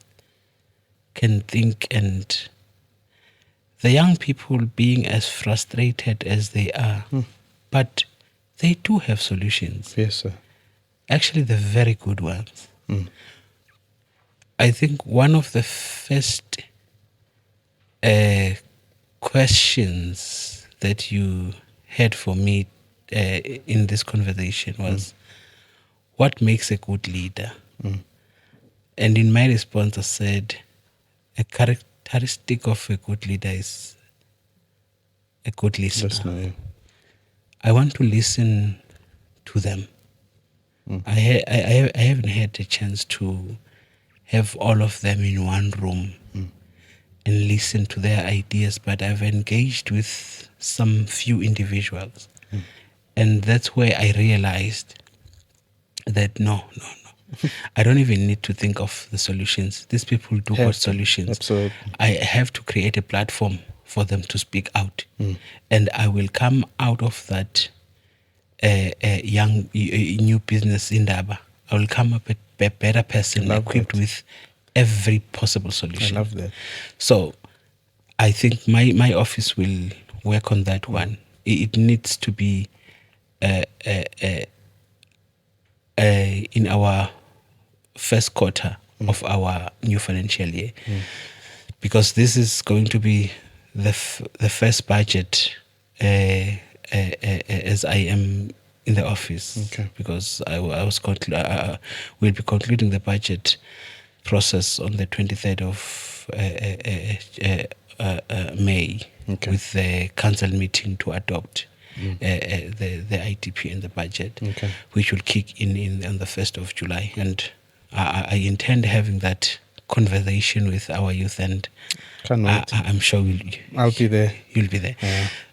Speaker 2: can think, and the young people being as frustrated as they are, but they do have solutions.
Speaker 1: Yes, sir.
Speaker 2: Actually, they're very good ones. I think one of the first questions that you had for me in this conversation was, what makes a good leader? And in my response, I said, a characteristic of a good leader is a good listener. I want to listen to them. I haven't had a chance to have all of them in one room and listen to their ideas, but I've engaged with some few individuals. And that's where I realized that no. I don't even need to think of the solutions. These people do got solutions.
Speaker 1: Absolutely.
Speaker 2: I have to create a platform for them to speak out. And I will come out of that new business in Daba. I will come up a better person equipped with every possible solution.
Speaker 1: I love that.
Speaker 2: So I think my office will work on that one. It needs to be in our first quarter of our new financial year, because this is going to be the first budget as I am in the office. Because we'll be concluding the budget process on the 23rd of May, with the council meeting to adopt the IDP and the budget, which will kick in on the 1st of July. And I intend having that conversation with our youth, and I'm sure
Speaker 1: I'll be there.
Speaker 2: You'll be there.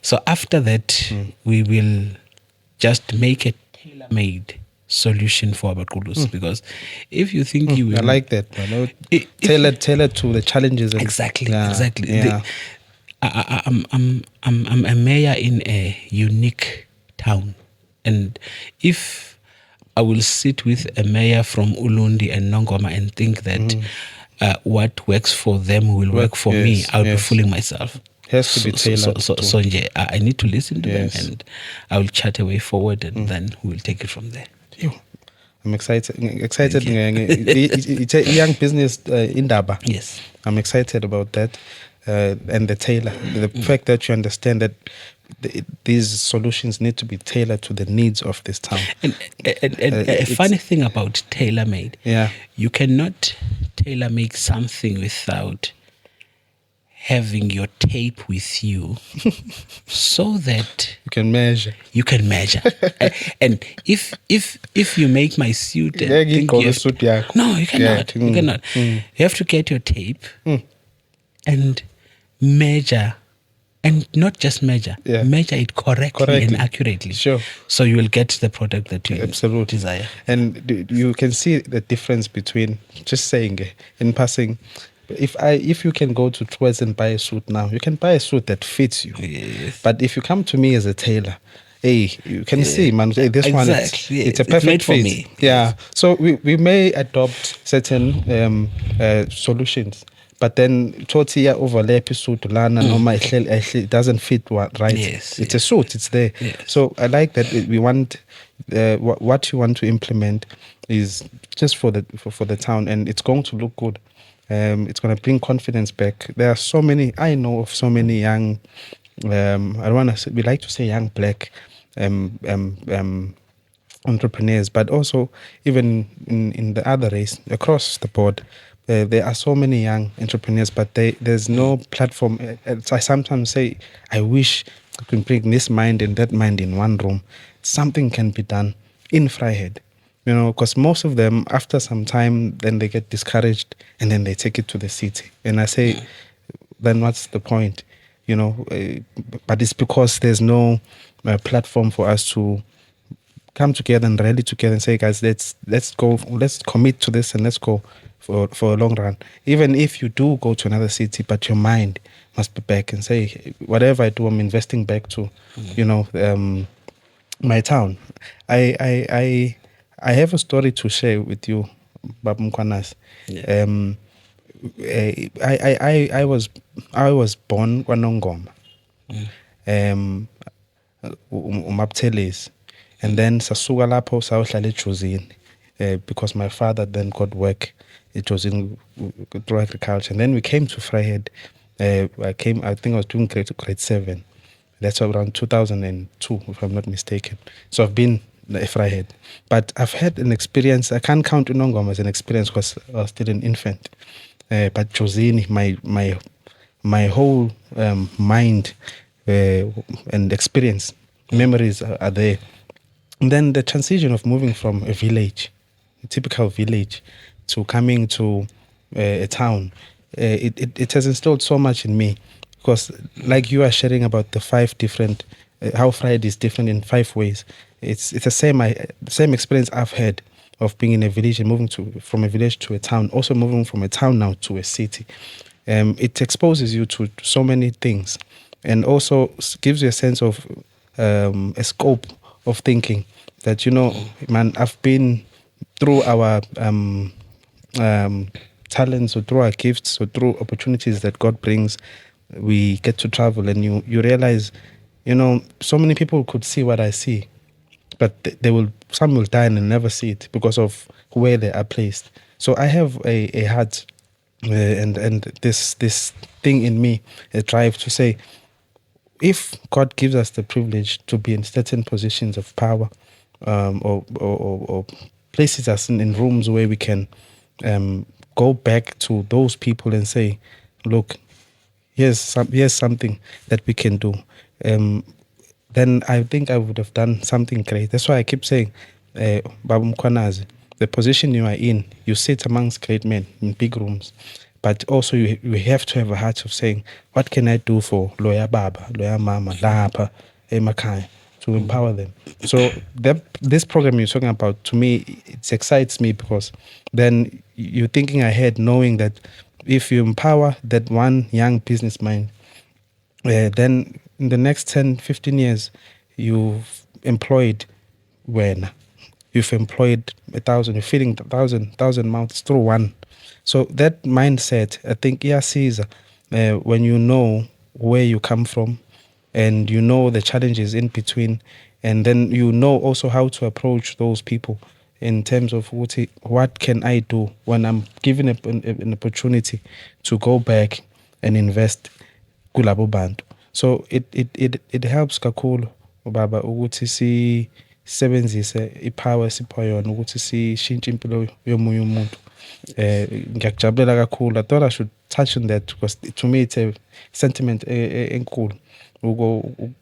Speaker 2: So after that, we will just make a tailor-made solution for Abakulus, because if you think you will...
Speaker 1: I like that. Tailored to the challenges.
Speaker 2: Exactly. Yeah. I'm a mayor in a unique town, and if I will sit with a mayor from Ulundi and Nongoma and think that what works for them will work for me, I'll be fooling myself.
Speaker 1: Has to be tailored.
Speaker 2: So I need to listen to them, and I will chat a way forward, and then we'll take it from there.
Speaker 1: I'm excited. It's a young business in Daba.
Speaker 2: Yes.
Speaker 1: I'm excited about that. And the fact that you understand that these solutions need to be tailored to the needs of this town.
Speaker 2: And a funny thing about tailor-made, you cannot tailor-make something without having your tape with you so that
Speaker 1: you can measure.
Speaker 2: And if you make my suit, no, you cannot. You cannot. You have to get your tape and measure And not just measure it correctly and accurately.
Speaker 1: Sure.
Speaker 2: So you will get the product that you
Speaker 1: Absolutely
Speaker 2: desire.
Speaker 1: And you can see the difference between just saying in passing. If you can go to Twiz and buy a suit now, you can buy a suit that fits you.
Speaker 2: Yes.
Speaker 1: But if you come to me as a tailor, hey, you can see, man, hey, this one, it's a perfect
Speaker 2: made for
Speaker 1: fit.
Speaker 2: me.
Speaker 1: Yeah. So we may adopt certain solutions, but then totally overlap suit lana normal it doesn't fit right.
Speaker 2: Yes,
Speaker 1: It's a suit, it's there.
Speaker 2: Yes.
Speaker 1: So I like that we want what you want to implement is just for the town, and it's going to look good. It's going to bring confidence back. There are so many, I know of so many young, I don't want to say, we like to say young black entrepreneurs, but also even in the other race, across the board, there are so many young entrepreneurs, but there's no platform. I sometimes say, I wish I could bring this mind and that mind in one room. Something can be done in Vryheid. You know, because most of them, after some time, then they get discouraged and then they take it to the city. And I say, then what's the point? You know, but it's because there's no platform for us to come together and rally together and say, guys, let's go, let's commit to this and let's go for a long run. Even if you do go to another city, but your mind must be back and say, whatever I do, I'm investing back to, you know, my town. I have a story to share with you, Bab Mkwanas.
Speaker 2: Yeah.
Speaker 1: I was born kwaNongoma. Umabuthelezi. And then sasuka lapho sayohlala eJozini because my father then got work eJozini through agriculture. And then we came to Vryheid. I think I was doing grade 7. That's around 2002, if I'm not mistaken. So I've been Vryheid. But I've had an experience, I can't count uNongoma as an experience because I was still an infant. But Jozini, my whole mind and experience, memories are there. And then the transition of moving from a village, a typical village, to coming to a town, it has instilled so much in me. Because like you are sharing about the 5 different, how Vryheid is different in 5 ways. It's the same experience I've had of being in a village and moving from a village to a town. Also moving from a town now to a city. It exposes you to so many things, and also gives you a sense of a scope of thinking that, you know, man, I've been through our talents or through our gifts or through opportunities that God brings. We get to travel and you realize, you know, so many people could see what I see, but some will die and never see it because of where they are placed. So I have a heart and this thing in me, a drive to say, if God gives us the privilege to be in certain positions of power, or places us in rooms where we can go back to those people and say, look, here's something that we can do, then I think I would have done something great. That's why I keep saying, Babu Mkwanazi, the position you are in, you sit amongst great men in big rooms, but also you have to have a heart of saying, what can I do for Loya Baba, Loya Mama, Lapa, Emakai, to empower them? So this program you're talking about, to me, it excites me because then you're thinking ahead, knowing that if you empower that one young business mind, then in the next 10, 15 years, you've employed you've employed 1,000, you're feeding 1,000 mouths through one. So that mindset, I think, Caesar, when you know where you come from and you know the challenges in between, and then you know also how to approach those people in terms of what can I do when I'm given an opportunity to go back and invest kulabo bantu. So it helps kakhulu baba ukuthi sisebenzise ipower sipho yona ukuthi sishintshe impilo yomunye umuntu. Ngiyakujabulela kakhulu. I thought I should touch on that because to me it's a sentiment enkulu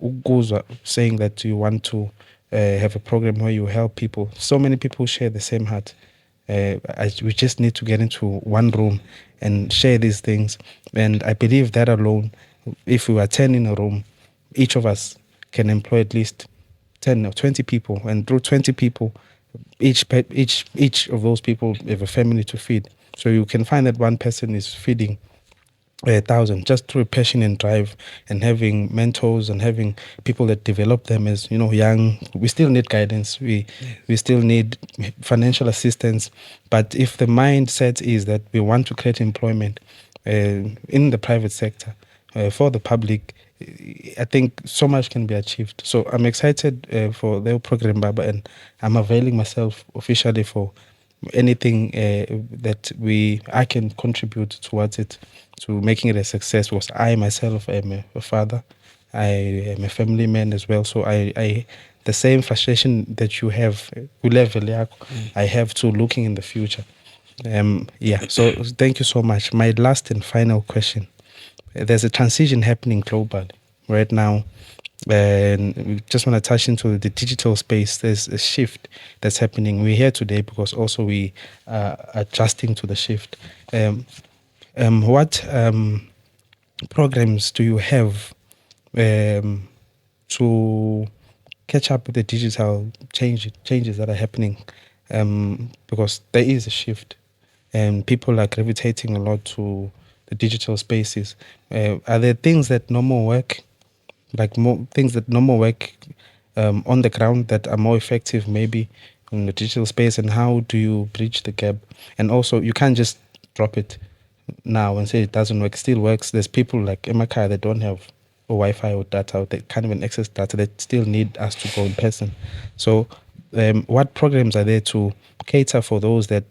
Speaker 1: ukuzwa saying that you want to have a program where you help people. So many people share the same heart. We just need to get into one room and share these things, and I believe that alone if we were 10 in a room, each of us can employ at least 10 or 20 people, and through 20 people, each of those people have a family to feed. So you can find that one person is feeding 1,000 just through passion and drive, and having mentors and having people that develop them as young. We still need guidance. We still need financial assistance. But if the mindset is that we want to create employment in the private sector for the public, I think so much can be achieved. So I'm excited for the program, Baba, and I'm availing myself officially for anything that I can contribute towards it, to making it a success, because I myself am a father. I am a family man as well. So I the same frustration that you have, I have to looking in the future. So thank you so much. My last and final question. There's a transition happening globally right now, and we just want to touch into the digital space. There's a shift that's happening. We're here today because also we are adjusting to the shift. What programs do you have to catch up with the digital changes that are happening? Because there is a shift, and people are gravitating a lot to the digital spaces. Are there things that no more work, on the ground that are more effective maybe in the digital space, and how do you bridge the gap? And also, you can't just drop it now and say it doesn't work. It still works. There's people like Emakaya that don't have Wi-Fi or data, they can't even access data, they still need us to go in person. So what programs are there to cater for those that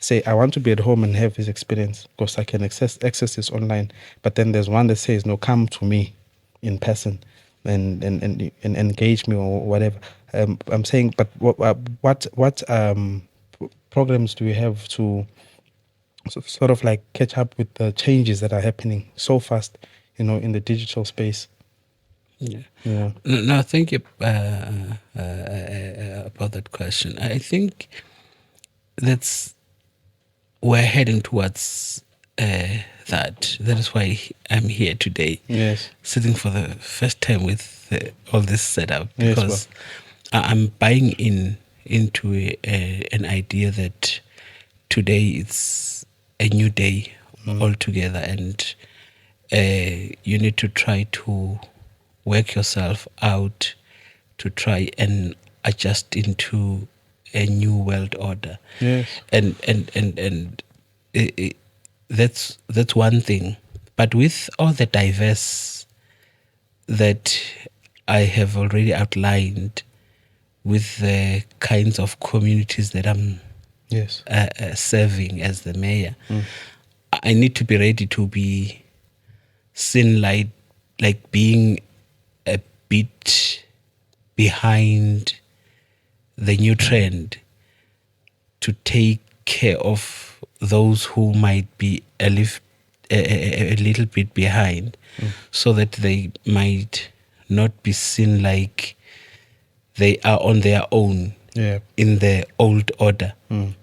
Speaker 1: say, I want to be at home and have this experience because I can access this online, but then there's one that says, no, come to me in person and engage me or whatever. I'm saying, but what programs do we have to sort of like catch up with the changes that are happening so fast, in the digital space?
Speaker 2: Yeah. No, thank you about that question. I think we're heading towards that. That is why I'm here today.
Speaker 1: Yes.
Speaker 2: Sitting for the first time with all this setup,
Speaker 1: Yes,
Speaker 2: because I'm buying into an idea that today it's a new day altogether, and you need to try to work yourself out to try and adjust into a new world order.
Speaker 1: Yes.
Speaker 2: And that's one thing. But with all the diverse that I have already outlined, with the kinds of communities that I'm
Speaker 1: Yes.
Speaker 2: serving as the mayor, I need to be ready to be seen like being a bit behind the new trend, to take care of those who might be a little bit behind, so that they might not be seen like they are on their own in the old order,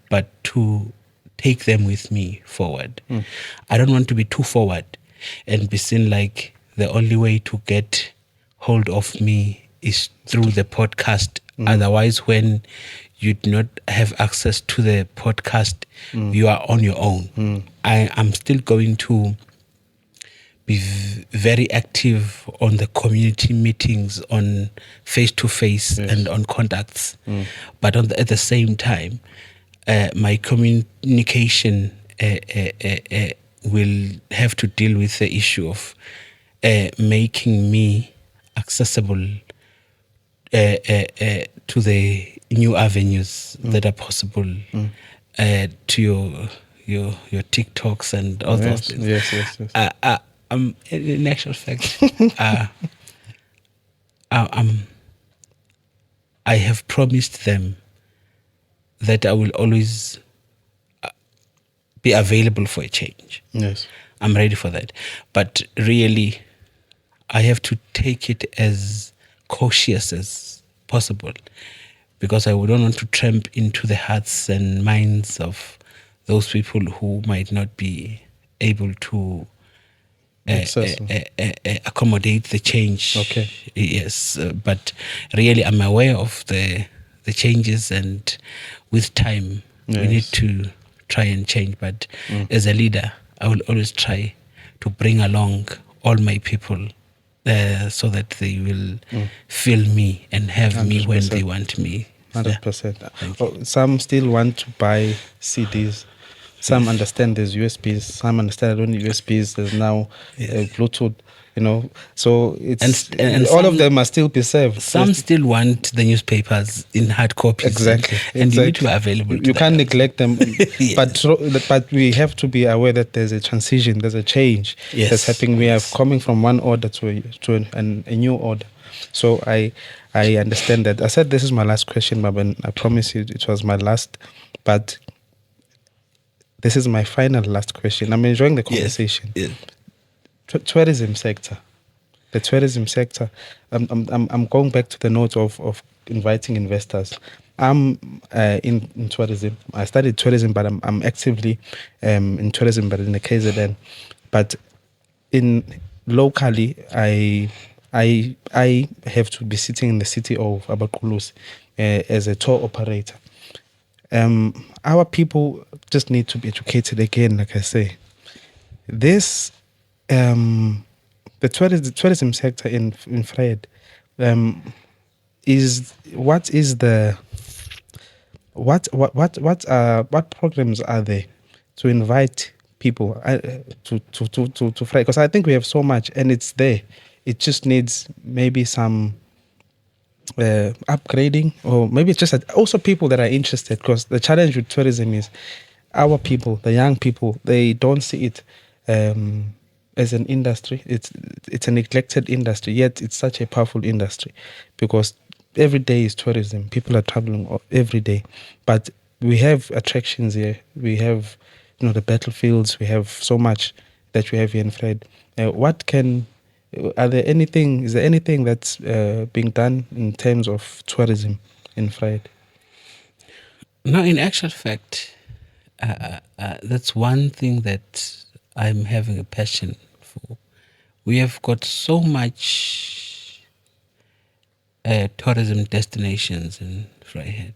Speaker 2: but to take them with me forward. I don't want to be too forward and be seen like the only way to get hold of me is through the podcast. Otherwise, when you do not have access to the podcast, you are on your own. I'm still going to be very active on the community meetings, on face-to-face and on contacts. But at the same time, my communication will have to deal with the issue of making me accessible to the new avenues that are possible, to your TikToks and all those things.
Speaker 1: Yes.
Speaker 2: In actual fact, I have promised them that I will always be available for a change.
Speaker 1: Yes.
Speaker 2: I'm ready for that. But really, I have to take it as cautious as possible, because I would not want to tramp into the hearts and minds of those people who might not be able to accommodate the change.
Speaker 1: Okay.
Speaker 2: Yes, but really, I'm aware of the changes, and with time, we need
Speaker 1: Yes.
Speaker 2: to try and change. But as a leader, I will always try to bring along all my people, so that they will feel me and have me when
Speaker 1: 100%.
Speaker 2: they want me.
Speaker 1: 100%. Some still want to buy CDs. Some understand there's USBs. Some understand only USBs. There's now Bluetooth. So it's
Speaker 2: And
Speaker 1: all of
Speaker 2: some-
Speaker 1: them are still be served.
Speaker 2: Some still want the newspapers in hard copies.
Speaker 1: Exactly.
Speaker 2: And you need to be available.
Speaker 1: You can't neglect them.
Speaker 2: Yes.
Speaker 1: But we have to be aware that there's a transition, there's a change
Speaker 2: Yes.
Speaker 1: that's happening. We are coming from one order to a new order. So I understand that. I said this is my last question, Baban. I promise you it was my last, but this is my final last question. I'm enjoying the conversation.
Speaker 2: Yes.
Speaker 1: Tourism sector. The tourism sector. I'm going back to the note of inviting investors. I'm in tourism. I studied tourism, but I'm actively in tourism, but in the KZN. But in locally, I have to be sitting in the city of Abakulus as a tour operator. Our people just need to be educated again, like I say. This the tourism sector in Fred is what programs are there to invite people to Fred? Because I think we have so much and it's there. It just needs maybe some upgrading, or maybe it's just also people that are interested, because the challenge with tourism is our people, the young people, they don't see it as an industry. It's a neglected industry, yet it's such a powerful industry, because every day is tourism. People are traveling every day, but we have attractions here. We have the battlefields. We have so much that we have here in Fred. Is there anything that's being done in terms of tourism in Fred?
Speaker 2: No, in actual fact, that's one thing that I'm having a passion for. We have got so much tourism destinations in Vryheid.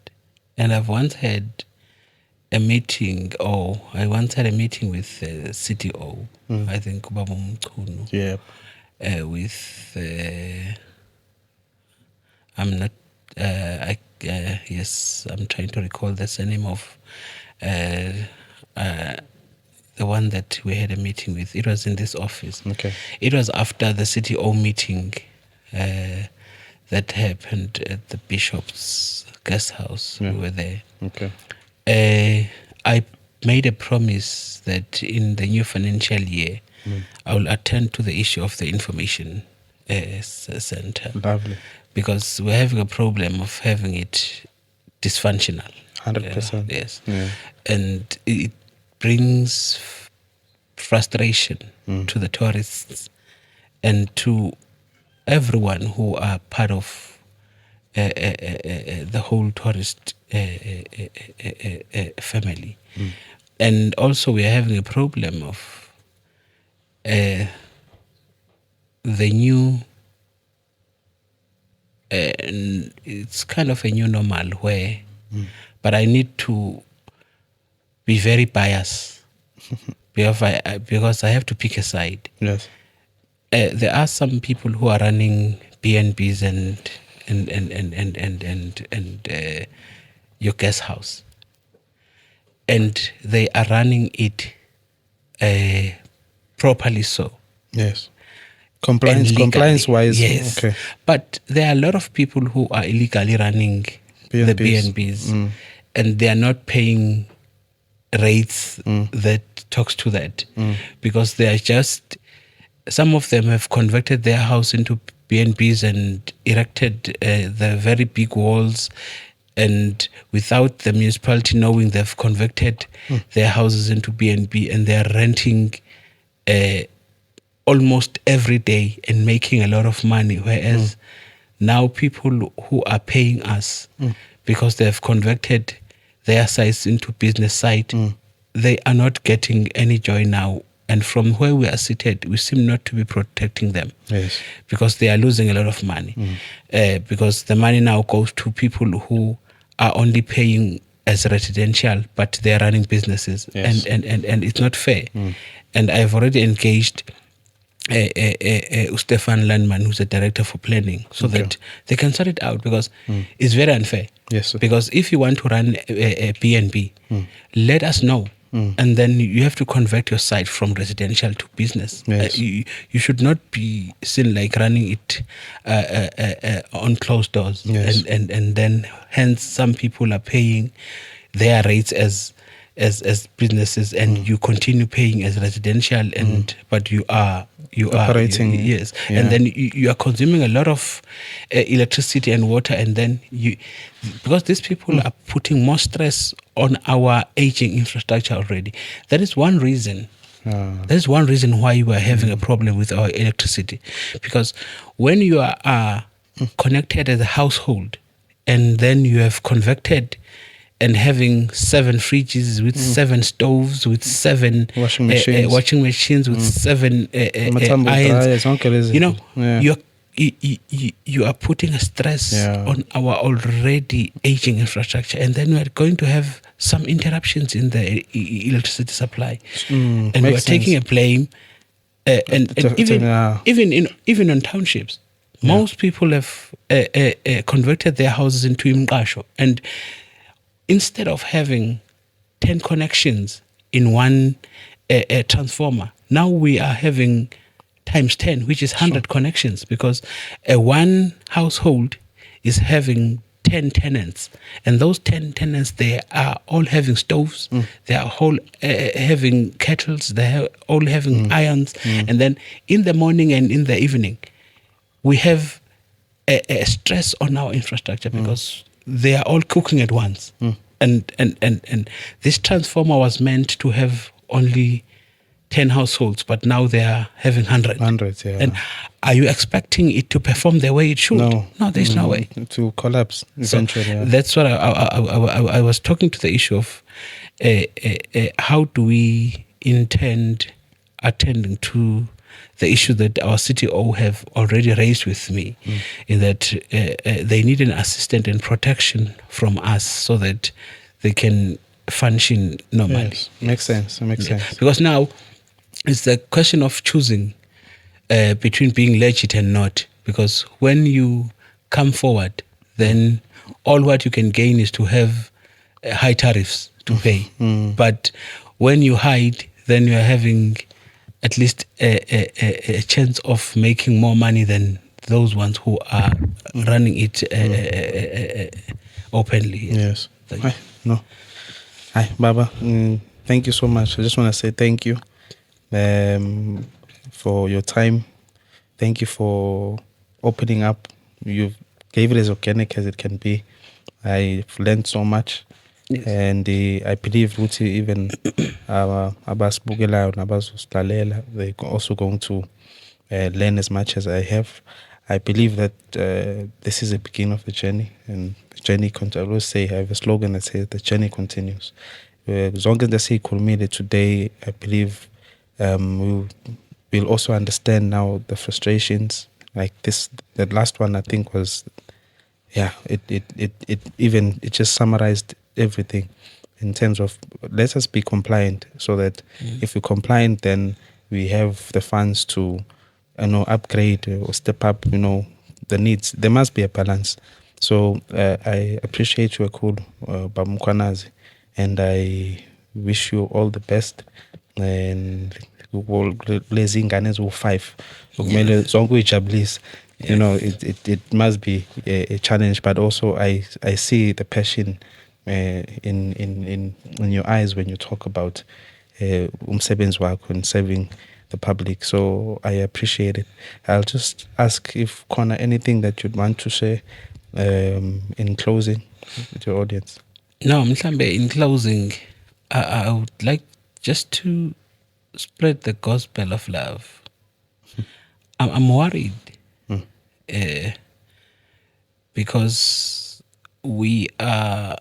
Speaker 2: And I once had a meeting with CTO, I think, Ubaba Mchunu.
Speaker 1: Yeah.
Speaker 2: With I'm trying to recall the surname of the one that we had a meeting with. It was in this office.
Speaker 1: Okay.
Speaker 2: It was after the CTO meeting that happened at the Bishop's guest house.
Speaker 1: Yeah.
Speaker 2: We were there.
Speaker 1: Okay.
Speaker 2: I made a promise that in the new financial year, I will attend to the issue of the information center.
Speaker 1: Lovely.
Speaker 2: Because we're having a problem of having it dysfunctional.
Speaker 1: 100%.
Speaker 2: Yes.
Speaker 1: Yeah.
Speaker 2: And it brings frustration to the tourists and to everyone who are part of the whole tourist family. And also we are having a problem of the new it's kind of a new normal where but I need to be very biased because I have to pick a side.
Speaker 1: Yes.
Speaker 2: There are some people who are running BNBs and your guest house, and they are running it properly so.
Speaker 1: Yes. Compliance wise.
Speaker 2: Yes.
Speaker 1: Okay.
Speaker 2: But there are a lot of people who are illegally running the BNBs and they are not paying rates that talks to that because they are just, some of them have converted their house into BNBs and erected the very big walls, and without the municipality knowing, they've converted their houses into BNB and they're renting almost every day and making a lot of money, whereas now people who are paying us because they've converted their sites into business site, they are not getting any joy now And from where we are seated, we seem not to be protecting them.
Speaker 1: Yes.
Speaker 2: Because they are losing a lot of money. Because the money now goes to people who are only paying as residential, but they are running businesses.
Speaker 1: Yes.
Speaker 2: And it's not fair. And I've already engaged Stefan Landman, who's a director for planning, so that they can sort it out, because it's very unfair.
Speaker 1: Yes, sir.
Speaker 2: Because if you want to run a B&B, let us know. And then you have to convert your site from residential to business.
Speaker 1: Yes.
Speaker 2: You should not be seen like running it on closed doors.
Speaker 1: Yes.
Speaker 2: And then hence some people are paying their rates as businesses, and you continue paying as residential, and but you are
Speaker 1: Operating.
Speaker 2: yes,
Speaker 1: Yeah.
Speaker 2: and then you are consuming a lot of electricity and water, and then because these people are putting more stress on our aging infrastructure already. That is one reason. That is one reason why we are having a problem with our electricity, because when you are connected as a household, and then you have converted and having 7 fridges with 7 stoves with 7
Speaker 1: Washing machines.
Speaker 2: with 7
Speaker 1: Matambo
Speaker 2: irons,
Speaker 1: dryers, zonke lezi
Speaker 2: you know,
Speaker 1: zinto. Yeah.
Speaker 2: you are putting a stress
Speaker 1: Yeah.
Speaker 2: on our already aging infrastructure, and then we are going to have some interruptions in the electricity supply, and we are
Speaker 1: makes
Speaker 2: taking
Speaker 1: sense.
Speaker 2: a blame, and
Speaker 1: Yeah.
Speaker 2: even on townships. Most people have converted their houses into imqasho, and instead of having 10 connections in one transformer, now we are having times 10, which is 100 connections, because one household is having 10 tenants, and those 10 tenants, they are all having stoves, they are all having kettles, they are all having irons, and then in the morning and in the evening, we have a stress on our infrastructure, because they are all cooking at once. And this transformer was meant to have only 10 households, but now they are having 100.
Speaker 1: Hundreds, yeah.
Speaker 2: And are you expecting it to perform the way it should?
Speaker 1: No.
Speaker 2: There's no way.
Speaker 1: To collapse eventually.
Speaker 2: So
Speaker 1: yeah.
Speaker 2: that's what I was talking to the issue of how do we intend attending to the issue that our CTO have already raised with me, in that they need an assistance and protection from us so that they can function normally.
Speaker 1: Yes. Makes sense. Makes sense.
Speaker 2: Because now it's the question of choosing between being legit and not. Because when you come forward, then all what you can gain is to have high tariffs to pay. But when you hide, then you are having at least a chance of making more money than those ones who are running it openly.
Speaker 1: Yes.
Speaker 2: Thank
Speaker 1: Hi. No. Hi, Baba. Thank you so much. I just want to say thank you for your time. Thank you for opening up. You gave it as organic as it can be. I've learned so much.
Speaker 2: Yes.
Speaker 1: And I believe Ruti, even abasibukelayo nabazosilalela, they're also going to learn as much as I have. I believe that this is the beginning of the journey, and the journey I always say, I have a slogan that says the journey continues. Zonke into esiyikhulumile today, I believe we'll also understand now the frustrations. Like the last one I think was, it just summarized everything in terms of, let us be compliant, so that if we're compliant, then we have the funds to upgrade or step up the needs. There must be a balance. So I appreciate your call, Bamkwanazi, and I wish you all the best. And lezi ngane eziwu-5 kumele zonke uyijabulise. It must be a challenge, but also I see the passion in your eyes when you talk about umsebenzi wakho and serving the public. So I appreciate it. I'll just ask if Kona, anything that you'd want to share in closing with your audience.
Speaker 2: No, mhlambe, in closing, I would like just to spread the gospel of love. I'm worried because we are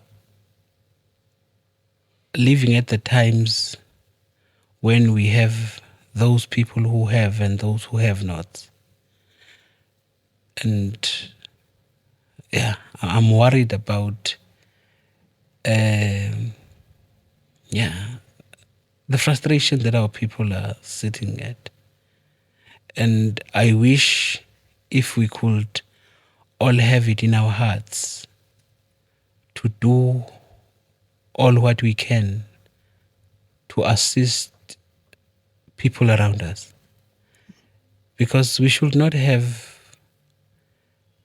Speaker 2: living at the times when we have those people who have and those who have not. And yeah, I'm worried about the frustration that our people are sitting at. And I wish if we could all have it in our hearts to do all what we can to assist people around us. Because we should not have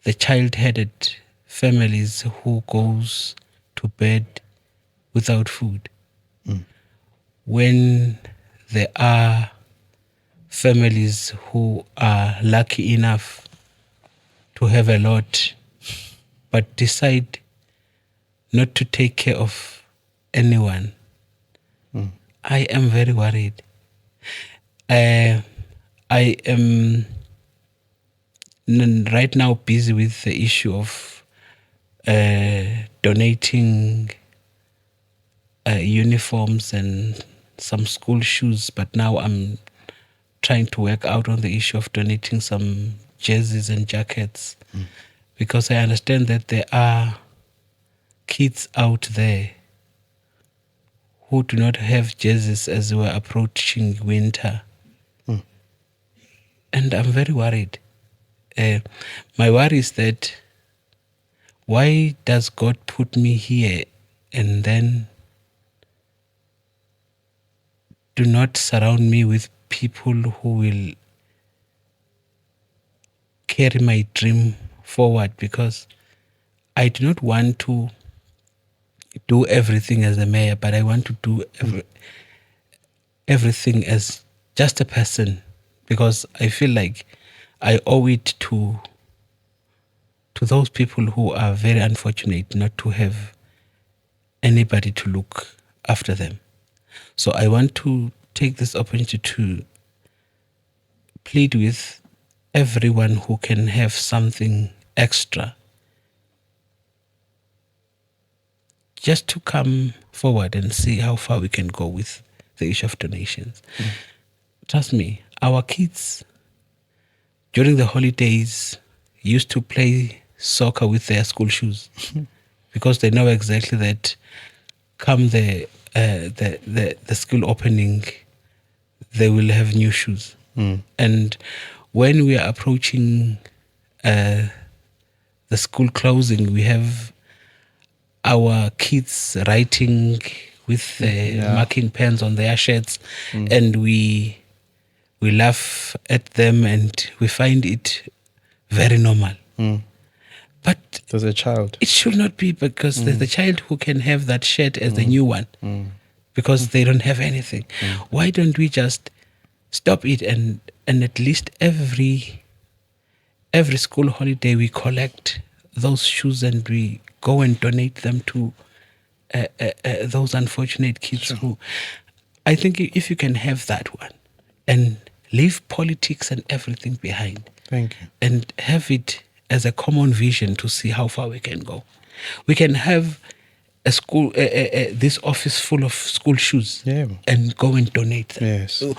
Speaker 2: the child-headed families who goes to bed without food. When there are families who are lucky enough to have a lot but decide not to take care of anyone, I am very worried. I am right now busy with the issue of donating uniforms and some school shoes, but now I'm trying to work out on the issue of donating some jerseys and jackets, because I understand that there are kids out there who do not have jerseys as we're approaching winter. And I'm very worried. My worry is that why does God put me here and then do not surround me with people who will carry my dream forward? Because I do not want to do everything as a mayor, but I want to do everything as just a person, because I feel like I owe it to those people who are very unfortunate not to have anybody to look after them. So I want to take this opportunity to plead with everyone who can have something extra just to come forward and see how far we can go with the issue of donations. Trust me, our kids during the holidays used to play soccer with their school shoes because they know exactly that come the school opening, they will have new shoes. And when we are approaching the school closing, we have our kids writing with marking pens on their shirts, and we laugh at them and we find it very normal. But
Speaker 1: As a child,
Speaker 2: it should not be, because there's the child who can have that shirt as the new one because they don't have anything. Why don't we just stop it and at least every school holiday we collect those shoes and we go and donate them to those unfortunate kids who, I think if you can have that one and leave politics and everything behind.
Speaker 1: Thank you.
Speaker 2: And have it as a common vision to see how far we can go. We can have a school, this office full of school shoes, and go and donate them.
Speaker 1: Yes.
Speaker 2: So,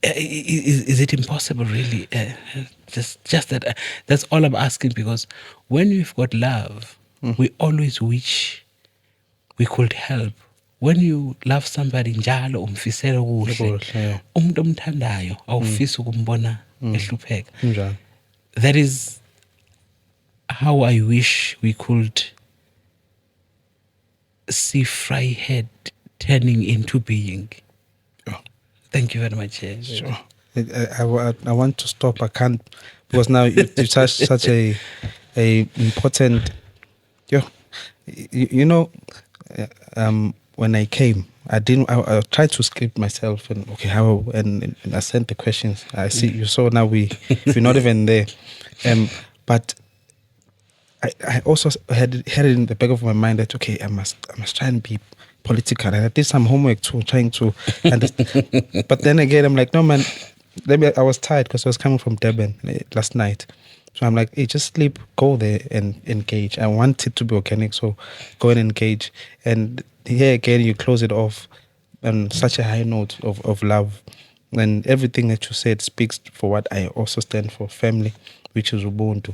Speaker 2: is it impossible, really? Just that. That's all I'm asking, because when we've got love, we always wish we could help. When you love somebody njalo umfisela kuhle, umuntu omthandayo awufisi ukumbona ehlupheka.
Speaker 1: Njalo.
Speaker 2: That is how I wish we could see Freiheit turning into being. Thank you very much.
Speaker 1: Sure. I want to stop. I can't, because now you touched such a important. You know, when I came, I tried to script myself and and I sent the questions. I see you saw now we're not even there, but I also had it in the back of my mind that I must try and be political, and I did some homework too, trying to understand. But then again, I'm like, no man, I was tired because I was coming from Durban last night. So I'm like, hey, just sleep, go there and engage. I want it to be organic, so go and engage. And here again, you close it off on such a high note of love. And everything that you said speaks for what I also stand for, family, which is Ubuntu.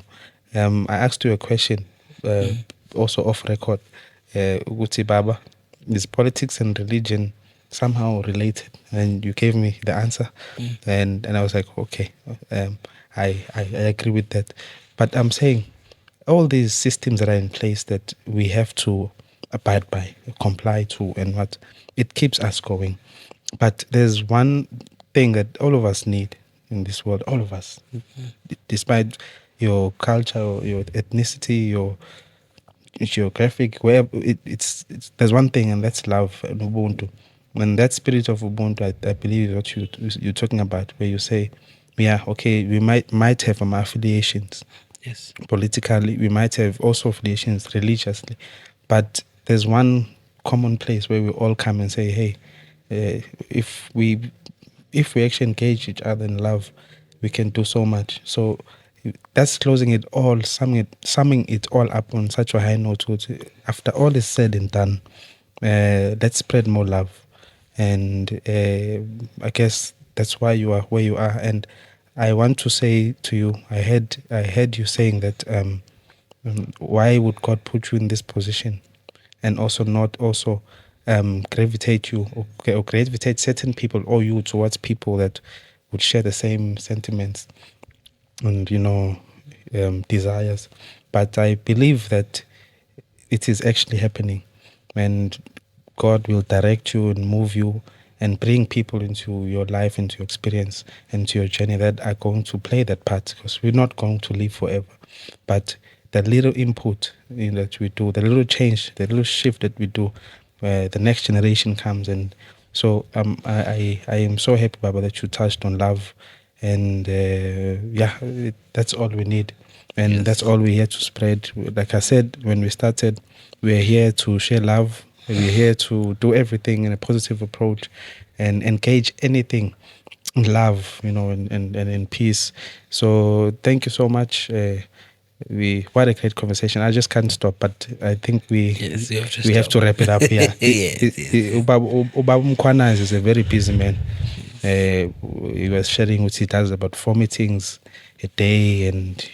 Speaker 1: I asked you a question, also off record. Uguti Baba, is politics and religion somehow related? And you gave me the answer. And I was like, okay, I agree with that. But I'm saying all these systems that are in place that we have to abide by, comply to, and what it keeps us going. But there's one thing that all of us need in this world, all of us, despite your culture, or your ethnicity, your geographic, where it's there's one thing, and that's love and Ubuntu. And that spirit of Ubuntu, I believe, is what you're talking about, where you say, yeah, okay, we might have affiliations,
Speaker 2: Yes.
Speaker 1: politically, we might have also affiliations religiously, but there's one common place where we all come and say, hey, if we actually engage each other in love, we can do so much. So that's closing it all, summing it all up on such a high note. After all is said and done, let's spread more love. And I guess that's why you are where you are. And I want to say to you, I heard you saying that why would God put you in this position, and also not also gravitate you, or gravitate certain people or you towards people that would share the same sentiments and desires. But I believe that it is actually happening, and God will direct you and move you and bring people into your life, into your experience, into your journey that are going to play that part, because we're not going to live forever. But that little input that we do, the little change, the little shift that we do, where the next generation comes. And so I am so happy, Baba, that you touched on love. And that's all we need. And
Speaker 2: Yes.
Speaker 1: that's all we're here to spread. Like I said, when we started, we're here to share love. We're here to do everything in a positive approach and engage anything in love, and in peace. So thank you so much. What a great conversation. I just can't stop, but I think
Speaker 2: Yes, you have to
Speaker 1: we have to
Speaker 2: stop.
Speaker 1: wrap it up here.
Speaker 2: Yes.
Speaker 1: Ubaba Mkhwanazi is a very busy man. He was sharing what he does, about 4 meetings a day, and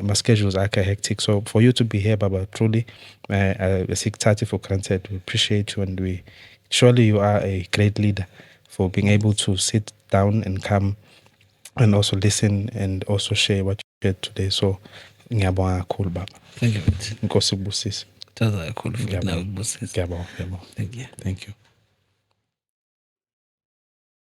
Speaker 1: my schedules are hectic. So for you to be here, Baba, truly, I seek Tati for granted. We appreciate you, and surely you are a great leader for being able to sit down and come and also listen and also share what you shared today. So ngiyabonga kakhulu, Baba.
Speaker 2: Thank you.
Speaker 1: Inkosi ikubusise.
Speaker 2: Ngiyabonga.
Speaker 1: Ngiyabonga.
Speaker 2: Thank you.
Speaker 1: Thank you.